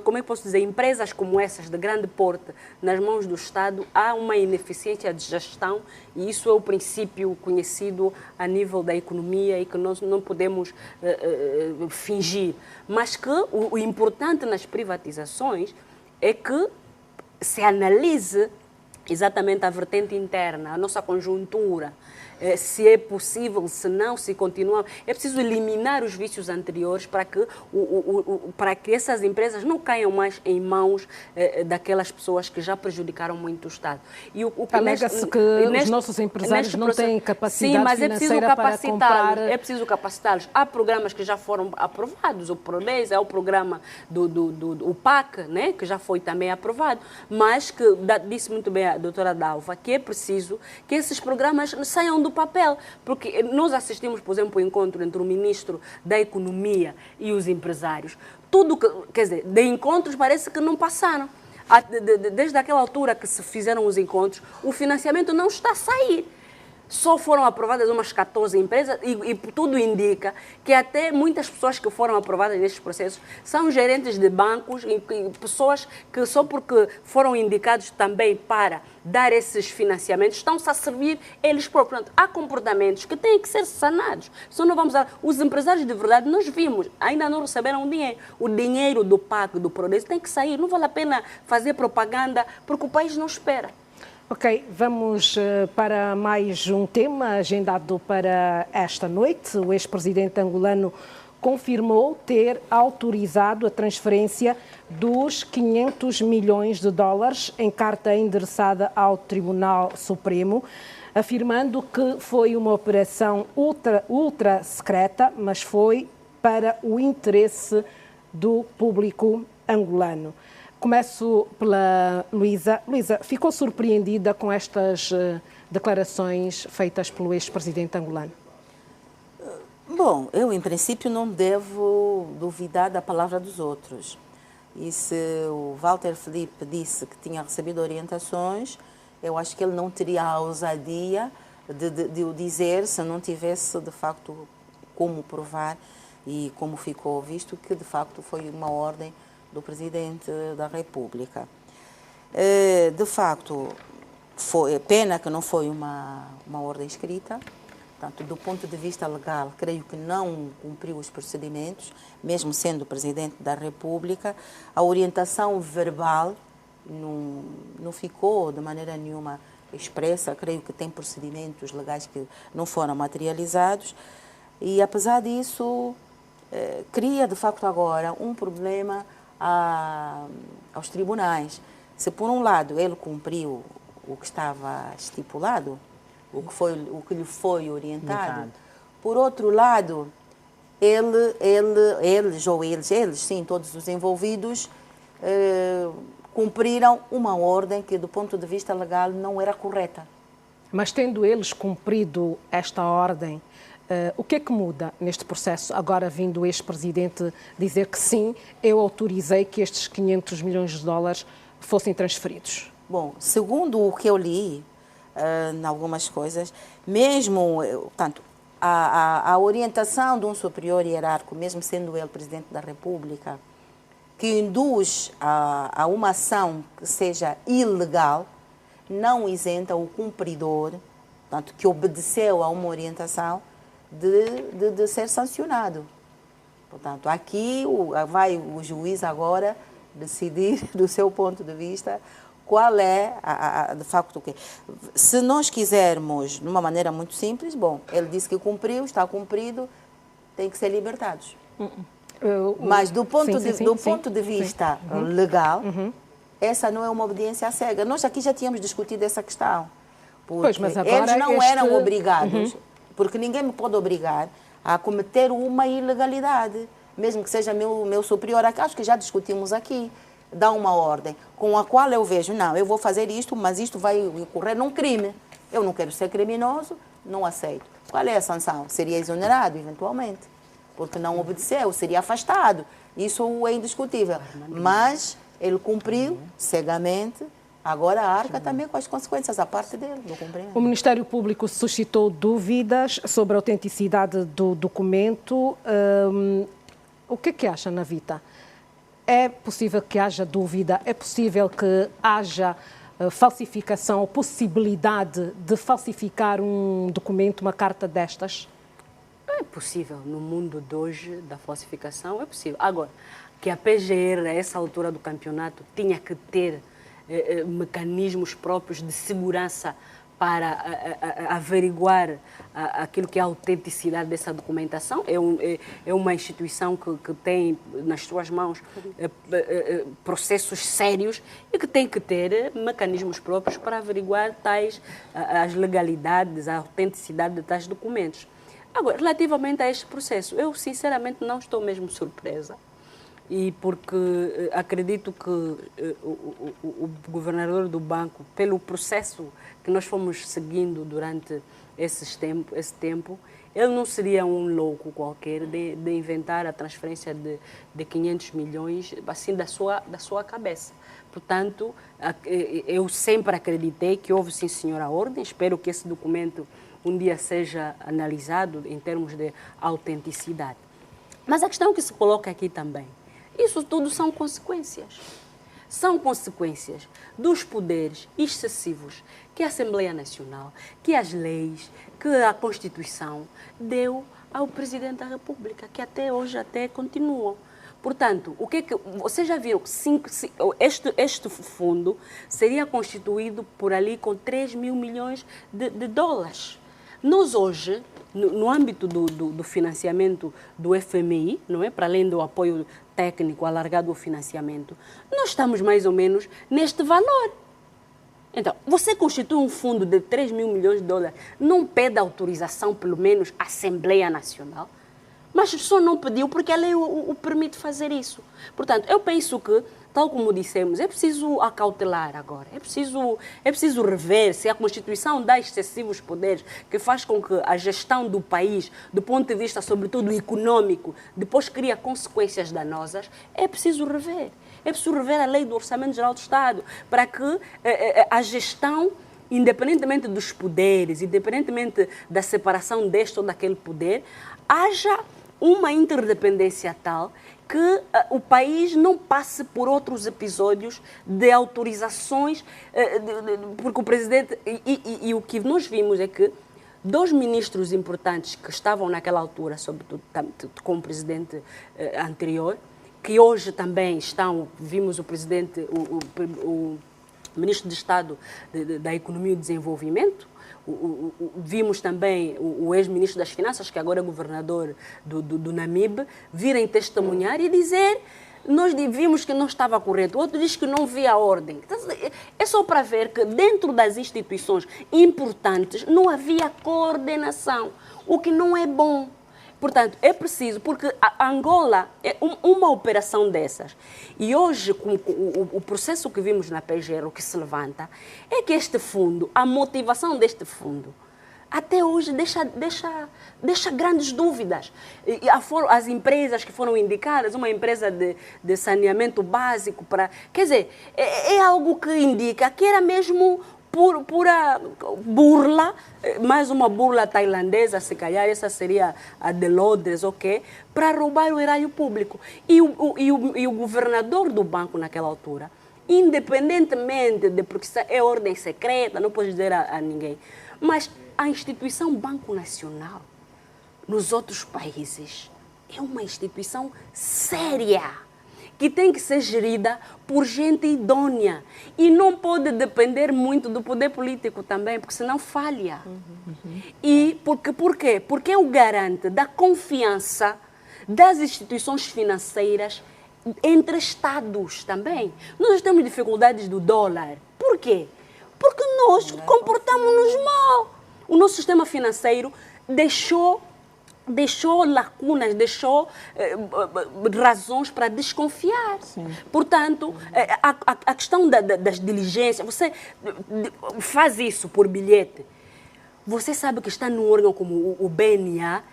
como é que posso dizer, empresas como essas de grande porte nas mãos do Estado, há uma ineficiência de gestão, e isso é o princípio conhecido a nível da economia e que nós não podemos fingir. Mas que o importante nas privatizações é que se analise exatamente a vertente interna, a nossa conjuntura, se é possível, se não, se continua. É preciso eliminar os vícios anteriores para que essas empresas não caiam mais em mãos daquelas pessoas que já prejudicaram muito o Estado. Alega-se que os nossos empresários não têm capacidade financeira para comprar... É preciso capacitá-los. Há programas que já foram aprovados, o PRODES, é o programa do PAC, né, que já foi também aprovado, mas que disse muito bem a doutora Dalva, que é preciso que esses programas saiam do papel, porque nós assistimos, por exemplo, ao encontro entre o ministro da Economia e os empresários. Tudo que, quer dizer, de encontros parece que não passaram. Desde aquela altura que se fizeram os encontros, o financiamento não está a sair. Só foram aprovadas umas 14 empresas e tudo indica que até muitas pessoas que foram aprovadas nestes processos são gerentes de bancos e pessoas que só porque foram indicados também para dar esses financiamentos estão-se a servir eles próprios. Portanto, há comportamentos que têm que ser sanados. Só não vamos os empresários de verdade, nós vimos, ainda não receberam o dinheiro. O dinheiro do PAC, do PRODES, tem que sair. Não vale a pena fazer propaganda porque o país não espera. Ok, vamos para mais um tema agendado para esta noite. O ex-presidente angolano confirmou ter autorizado a transferência dos 500 milhões de dólares em carta endereçada ao Tribunal Supremo, afirmando que foi uma operação ultra secreta, mas foi para o interesse do público angolano. Começo pela Luísa. Luísa, ficou surpreendida com estas declarações feitas pelo ex-presidente angolano? Bom, eu em princípio não devo duvidar da palavra dos outros. E se o Walter Felipe disse que tinha recebido orientações, eu acho que ele não teria a ousadia de o dizer se não tivesse de facto como provar e como ficou visto que de facto foi uma ordem do Presidente da República. De facto, foi pena que não foi uma ordem escrita. Portanto, do ponto de vista legal, creio que não cumpriu os procedimentos, mesmo sendo Presidente da República. A orientação verbal não ficou de maneira nenhuma expressa. Creio que tem procedimentos legais que não foram materializados. E, apesar disso, cria, de facto, agora um problema aos tribunais. Se por um lado ele cumpriu o que estava estipulado, o que lhe foi orientado, por outro lado, eles, sim, todos os envolvidos, cumpriram uma ordem que do ponto de vista legal não era correta. Mas tendo eles cumprido esta ordem, o que é que muda neste processo, agora vindo o ex-presidente dizer que sim, eu autorizei que estes 500 milhões de dólares fossem transferidos? Bom, segundo o que eu li, em algumas coisas, mesmo, portanto, a orientação de um superior hierárquico, mesmo sendo ele Presidente da República, que induz a uma ação que seja ilegal, não isenta o cumpridor, portanto, que obedeceu a uma orientação, de ser sancionado. Portanto, aqui vai o juiz agora decidir, do seu ponto de vista, qual é, de facto, o quê. Se nós quisermos, de uma maneira muito simples, bom, ele disse que cumpriu, está cumprido, tem que ser libertados. Mas do ponto de vista legal, essa não é uma obediência à cega. Nós aqui já tínhamos discutido essa questão. Pois, mas agora eles não eram obrigados, porque ninguém me pode obrigar a cometer uma ilegalidade, mesmo que seja meu superior. Acho que já discutimos aqui. Dá uma ordem com a qual eu vejo, não, eu vou fazer isto, mas isto vai incorrer num crime. Eu não quero ser criminoso, não aceito. Qual é a sanção? Seria exonerado, eventualmente, porque não obedeceu, seria afastado. Isso é indiscutível. Mas ele cumpriu cegamente. Agora arca também com as consequências, a parte dele, do cumprimento. O Ministério Público suscitou dúvidas sobre a autenticidade do documento. O que é que acha, Navita? É possível que haja dúvida? É possível que haja falsificação ou possibilidade de falsificar um documento, uma carta destas? É possível. No mundo de hoje, da falsificação, é possível. Agora, que a PGR, a essa altura do campeonato, tinha que ter mecanismos próprios de segurança para averiguar aquilo que é a autenticidade dessa documentação. É uma instituição que tem nas suas mãos processos sérios e que tem que ter mecanismos próprios para averiguar as legalidades, a autenticidade de tais documentos. Agora, relativamente a este processo, eu sinceramente não estou mesmo surpresa. E porque acredito que o governador do banco, pelo processo que nós fomos seguindo durante esse tempo, ele não seria um louco qualquer de inventar a transferência de 500 milhões assim da sua cabeça. Portanto, eu sempre acreditei que houve, sim, senhora, ordem. Espero que esse documento um dia seja analisado em termos de autenticidade. Mas a questão que se coloca aqui também, isso tudo são consequências. São consequências dos poderes excessivos que a Assembleia Nacional, que as leis, que a Constituição deu ao Presidente da República, que até hoje continuam. Portanto, o que vocês já viram que este fundo seria constituído por ali com 3 mil milhões de dólares. Nós hoje, no âmbito do financiamento do FMI, não é? Para além do apoio técnico alargado ao financiamento, nós estamos mais ou menos neste valor. Então, você constitui um fundo de 3 mil milhões de dólares, não pede autorização, pelo menos, à Assembleia Nacional, mas só não pediu porque a lei o permite fazer isso. Portanto, eu penso que, tal como dissemos, é preciso acautelar agora, é preciso rever se a Constituição dá excessivos poderes, que faz com que a gestão do país, do ponto de vista, sobretudo, econômico, depois cria consequências danosas. É preciso rever. É preciso rever a lei do Orçamento Geral do Estado para que a gestão, independentemente dos poderes, independentemente da separação deste ou daquele poder, haja uma interdependência tal que o país não passe por outros episódios de autorizações, porque o presidente... E o que nós vimos é que 2 ministros importantes que estavam naquela altura, sobretudo com o presidente anterior, que hoje também vimos o presidente, o ministro de Estado da Economia e Desenvolvimento, vimos também o ex-ministro das Finanças, que agora é governador do Namibe, virem testemunhar e dizer: nós vimos que não estava correto, o outro diz que não via a ordem. É só para ver que dentro das instituições importantes não havia coordenação, o que não é bom. Portanto, é preciso, porque a Angola é uma operação dessas. E hoje, com o processo que vimos na PGR, o que se levanta, é que este fundo, a motivação deste fundo, até hoje deixa grandes dúvidas. E as empresas que foram indicadas, uma empresa de saneamento básico, quer dizer, é algo que indica que era mesmo pura burla, mais uma burla tailandesa, se calhar, essa seria a de Londres, ok? Para roubar o erário público. E o governador do banco naquela altura, independentemente de, porque é ordem secreta, não pode dizer a ninguém, mas a instituição Banco Nacional, nos outros países, é uma instituição séria, que tem que ser gerida por gente idônea e não pode depender muito do poder político também, porque senão falha. E por quê? Porque é o garante da confiança das instituições financeiras entre Estados também. Nós temos dificuldades do dólar. Por quê? Porque nós comportamos-nos mal. O nosso sistema financeiro deixou lacunas, deixou razões para desconfiar. Sim. Portanto, a questão das diligências, você faz isso por bilhete, você sabe que está num órgão como o BNA,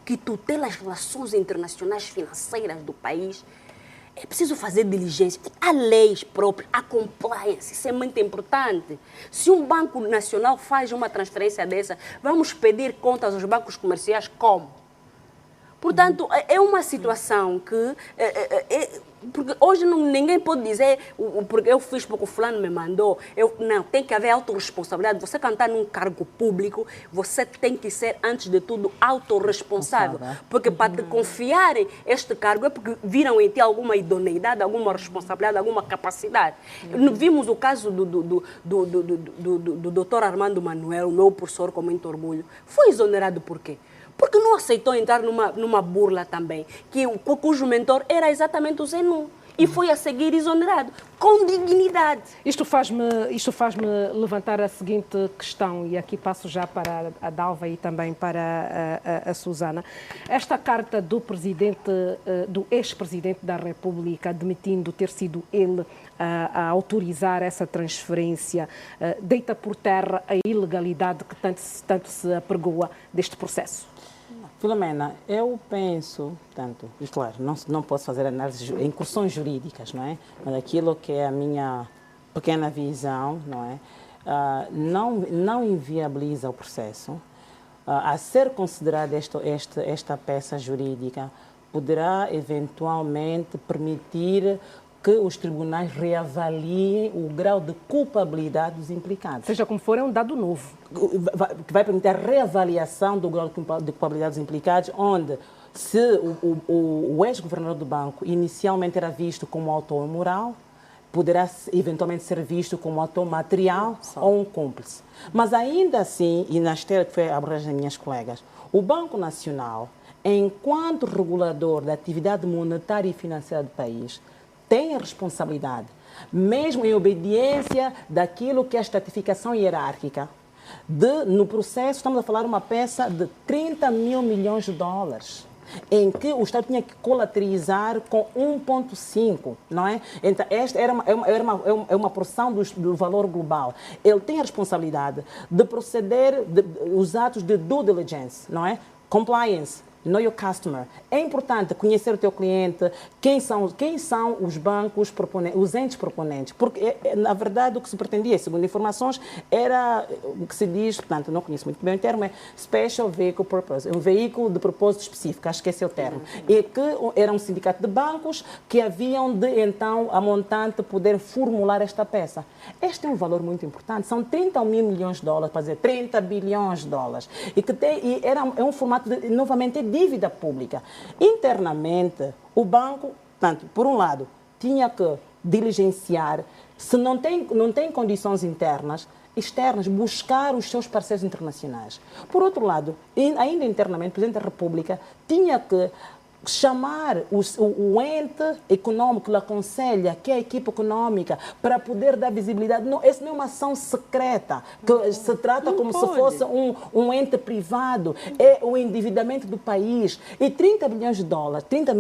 que tutela as relações internacionais financeiras do país. É preciso fazer diligência. Há leis próprias, há compliance, isso é muito importante. Se um banco nacional faz uma transferência dessa, vamos pedir contas aos bancos comerciais como? Portanto, é uma situação que... porque hoje ninguém pode dizer, porque eu fiz porque o fulano me mandou. Não, tem que haver autorresponsabilidade. Você cantar num cargo público, você tem que ser, antes de tudo, autorresponsável. Porque para te confiarem este cargo é porque viram em ti alguma idoneidade, alguma responsabilidade, alguma capacidade. Vimos o caso do Dr. Armando Manuel, o meu professor com muito orgulho. Foi exonerado por quê? Porque não aceitou entrar numa burla também, cujo mentor era exatamente o Zenu. E foi a seguir exonerado, com dignidade. Isto faz-me levantar a seguinte questão, e aqui passo já para a Dalva e também para a Susana. Esta carta do ex-presidente da República, admitindo ter sido ele a autorizar essa transferência, deita por terra a ilegalidade que tanto se apregoa deste processo? Filomena, eu penso, claro, não posso fazer análise, incursões jurídicas, não é? Mas aquilo que é a minha pequena visão, não é? Não inviabiliza o processo. A ser considerada esta peça jurídica, poderá eventualmente permitir que os tribunais reavaliem o grau de culpabilidade dos implicados. Seja como for, é um dado novo. Que vai permitir a reavaliação do grau de culpabilidade dos implicados, onde, se o ex-governador do banco inicialmente era visto como autor moral, poderá eventualmente ser visto como autor material ou um cúmplice. Mas ainda assim, e na esteira que foi a abordagem das minhas colegas, o Banco Nacional, enquanto regulador da atividade monetária e financeira do país, tem a responsabilidade, mesmo em obediência daquilo que é a estratificação hierárquica, no processo, estamos a falar de uma peça de 30 mil milhões de dólares, em que o Estado tinha que colateralizar com 1,5, não é? Então, esta era uma porção do valor global. Ele tem a responsabilidade de proceder os atos de due diligence, não é? Compliance. Know your customer. É importante conhecer o teu cliente, quem são os bancos proponentes, os entes proponentes, porque, na verdade, o que se pretendia, segundo informações, era o que se diz, portanto, não conheço muito bem o termo, é Special Vehicle Purpose, um veículo de propósito específico, acho que esse é o termo, e que era um sindicato de bancos que haviam de, então, a montante poder formular esta peça. Este é um valor muito importante, são 30 mil milhões de dólares, para dizer 30 bilhões de dólares, é um formato, novamente, dívida pública. Internamente, o banco, portanto, por um lado, tinha que diligenciar, se não tem condições internas, externas, buscar os seus parceiros internacionais. Por outro lado, ainda internamente, o Presidente da República tinha que chamar o ente econômico que lhe aconselha, que é a equipe econômica, para poder dar visibilidade. Não, essa não é uma ação secreta, que se trata como se fosse um ente privado, é o endividamento do país. E 30 mil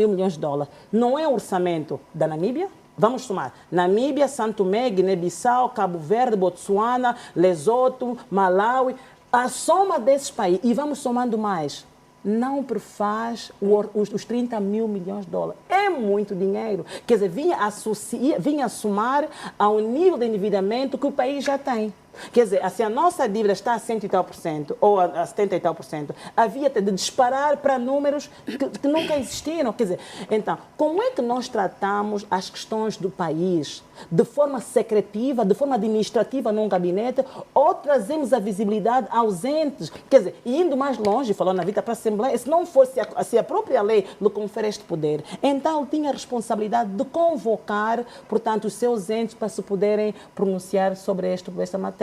milhões de dólares, não é o orçamento da Namíbia? Vamos somar. Namíbia, Santo Tomé, Guiné-Bissau, Cabo Verde, Botsuana, Lesoto, Malawi. A soma desses países, e vamos somando mais, não prefaz os 30 mil milhões de dólares. É muito dinheiro. Quer dizer, vinha a somar ao nível de endividamento que o país já tem. Quer dizer, se a nossa dívida está a 100 e tal por cento ou a 70 e tal por cento, havia de disparar para números que nunca existiram. Quer dizer, então, como é que nós tratamos as questões do país de forma secretiva, de forma administrativa num gabinete, ou trazemos a visibilidade aos entes? Quer dizer, e indo mais longe, falou na vida para a Assembleia, se não fosse se a própria lei lhe confere este poder, então ele tinha a responsabilidade de convocar, portanto, os seus entes para se poderem pronunciar sobre esta matéria.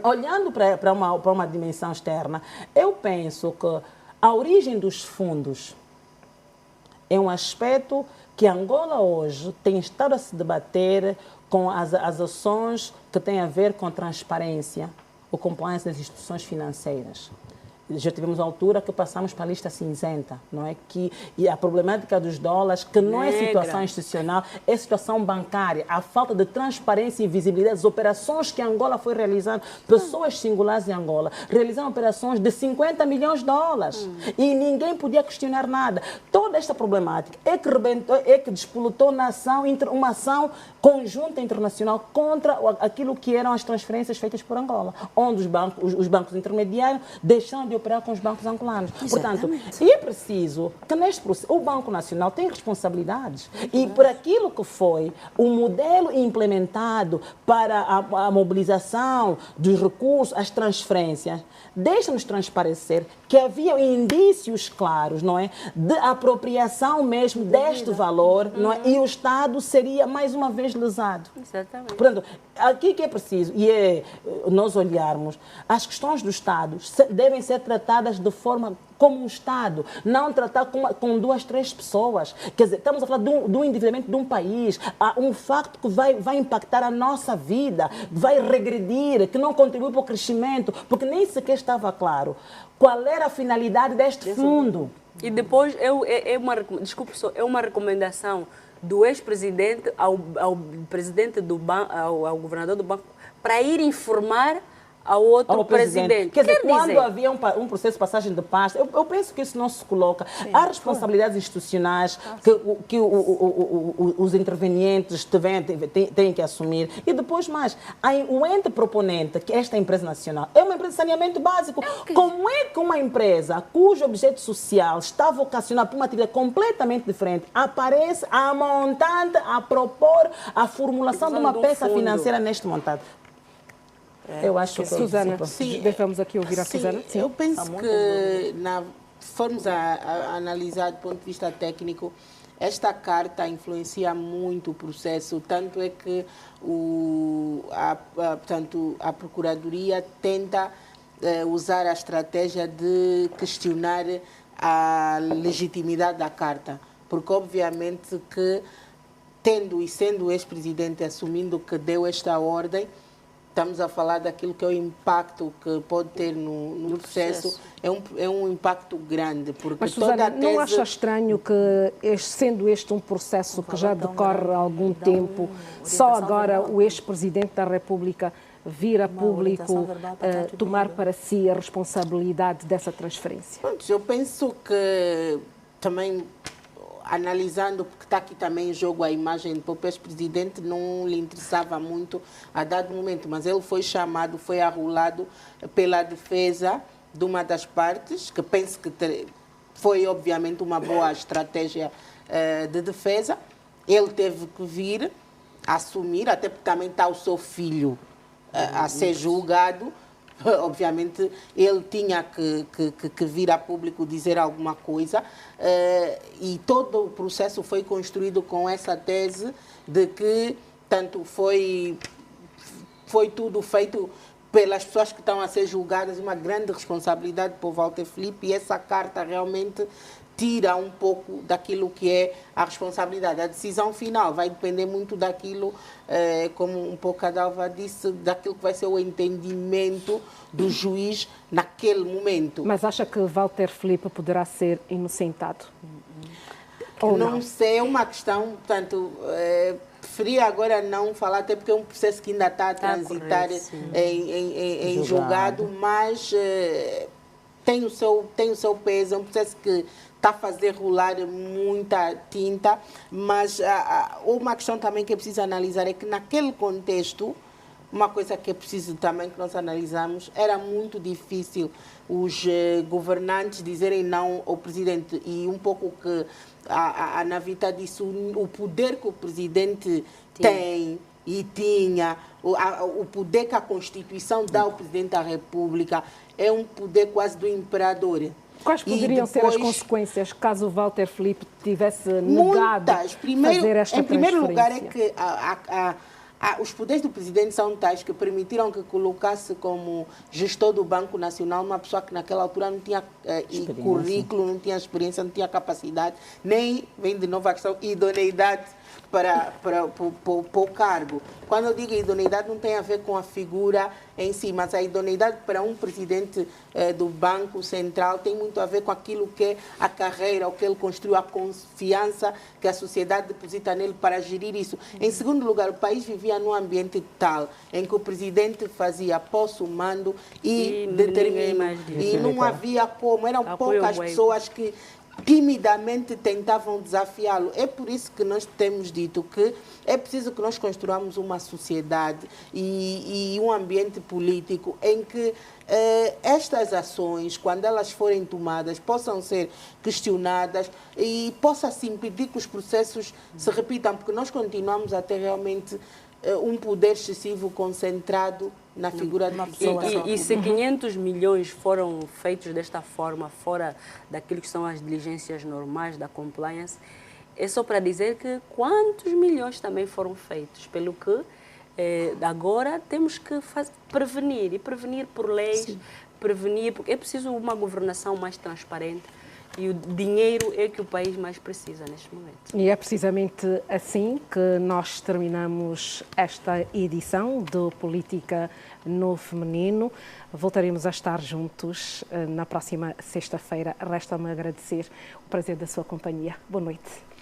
Olhando para uma dimensão externa, eu penso que a origem dos fundos é um aspecto que Angola hoje tem estado a se debater com as ações que têm a ver com transparência, o compliance das instituições financeiras. Já tivemos a altura que passamos para a lista cinzenta, não é? E a problemática dos dólares, que não é situação institucional, é situação bancária. A falta de transparência e visibilidade das operações que Angola foi realizando, pessoas singulares em Angola, realizando operações de 50 milhões de dólares. E ninguém podia questionar nada. Toda esta problemática é que despolutou uma ação conjunta internacional contra aquilo que eram as transferências feitas por Angola, onde os bancos intermediários deixam de operar com os bancos angolanos. Portanto, e é preciso que neste processo o Banco Nacional tem responsabilidades e por aquilo que foi o modelo implementado para a mobilização dos recursos, as transferências, deixa-nos transparecer que havia indícios claros, não é, de apropriação mesmo deste valor, não é, e o Estado seria mais uma vez lesado. Exatamente. Portanto, aqui que é preciso, e é nós olharmos, as questões do Estado devem ser tratadas de forma como um Estado, não tratar com 2, 3 pessoas. Quer dizer, estamos a falar do endividamento de um país, há um facto que vai impactar a nossa vida, vai regredir, que não contribui para o crescimento, porque nem sequer estava claro qual era a finalidade deste fundo. E depois, é uma recomendação do ex-presidente ao presidente do banco, ao governador do banco, para ir informar ao outro presidente. Quer dizer, quando havia um processo de passagem de pasta, eu penso que isso não se coloca. Sim, há responsabilidades institucionais que os intervenientes têm que assumir. E depois mais, o ente proponente, que esta empresa nacional, é uma empresa de saneamento básico. Como é que uma empresa cujo objeto social está vocacionado para uma atividade completamente diferente aparece a montante, a propor a formulação de uma peça financeira neste montante? Eu acho que Susana, deixamos aqui ouvir a Susana. Sim, eu penso que, se formos a analisar do ponto de vista técnico, esta carta influencia muito o processo, tanto é que portanto, a Procuradoria tenta usar a estratégia de questionar a legitimidade da carta, porque obviamente que, tendo e sendo o ex-presidente assumindo que deu esta ordem, estamos a falar daquilo que é o impacto que pode ter no processo. É um impacto grande. Porque mas, Susana, não acha estranho que, sendo este um processo que já decorre há algum tempo, só agora o ex-presidente da República vir a público tomar para si a responsabilidade dessa transferência? Eu penso que também, analisando, porque está aqui também em jogo a imagem do próprio ex-presidente, não lhe interessava muito a dado momento, mas ele foi chamado, foi arrolado pela defesa de uma das partes, que penso que foi obviamente uma boa estratégia de defesa. Ele teve que vir assumir, até porque também está o seu filho a ser julgado. Obviamente, ele tinha que vir a público dizer alguma coisa e todo o processo foi construído com essa tese de que tanto foi tudo feito pelas pessoas que estão a ser julgadas, uma grande responsabilidade para o Walter Filipe, e essa carta realmente tira um pouco daquilo que é a responsabilidade. A decisão final vai depender muito daquilo, como um pouco a Dalva disse, daquilo que vai ser o entendimento do juiz naquele momento. Mas acha que Walter Filipe poderá ser inocentado? Ou não sei, é uma questão, portanto, preferia agora não falar, até porque é um processo que ainda está a transitar em julgado, mas tem o seu peso, é um processo que está a fazer rolar muita tinta, mas uma questão também que é preciso analisar é que naquele contexto, uma coisa que é preciso também que nós analisamos, era muito difícil os governantes dizerem não ao presidente, e um pouco que a Navita disse, o poder que o presidente tem e tinha, o poder que a Constituição dá ao presidente da República, é um poder quase do imperador. Quais poderiam ser as consequências caso o Walter Filipe tivesse negado fazer esta transferência? Em primeiro lugar, é que os poderes do presidente são tais que permitiram que colocasse como gestor do Banco Nacional uma pessoa que naquela altura não tinha currículo, não tinha experiência, não tinha capacidade, nem, vem de novo a questão, idoneidade para o cargo. Quando eu digo idoneidade, não tem a ver com a figura em si, mas a idoneidade para um presidente do Banco Central tem muito a ver com aquilo que é a carreira, o que ele construiu, a confiança que a sociedade deposita nele para gerir isso. Em segundo lugar, o país vivia num ambiente tal em que o presidente fazia posse o mando e não havia como, eram poucas pessoas que timidamente tentavam desafiá-lo. É por isso que nós temos dito que é preciso que nós construamos uma sociedade e um ambiente político em que estas ações, quando elas forem tomadas, possam ser questionadas e possa-se impedir que os processos se repitam, porque nós continuamos a ter realmente um poder excessivo concentrado na figura de uma pessoa. E se 500 milhões foram feitos desta forma, fora daquilo que são as diligências normais da compliance, é só para dizer que quantos milhões também foram feitos, pelo que agora temos que prevenir, e prevenir por leis, prevenir, porque é preciso uma governação mais transparente. E o dinheiro é que o país mais precisa neste momento. E é precisamente assim que nós terminamos esta edição do Política no Feminino. Voltaremos a estar juntos na próxima sexta-feira. Resta-me agradecer o prazer da sua companhia. Boa noite.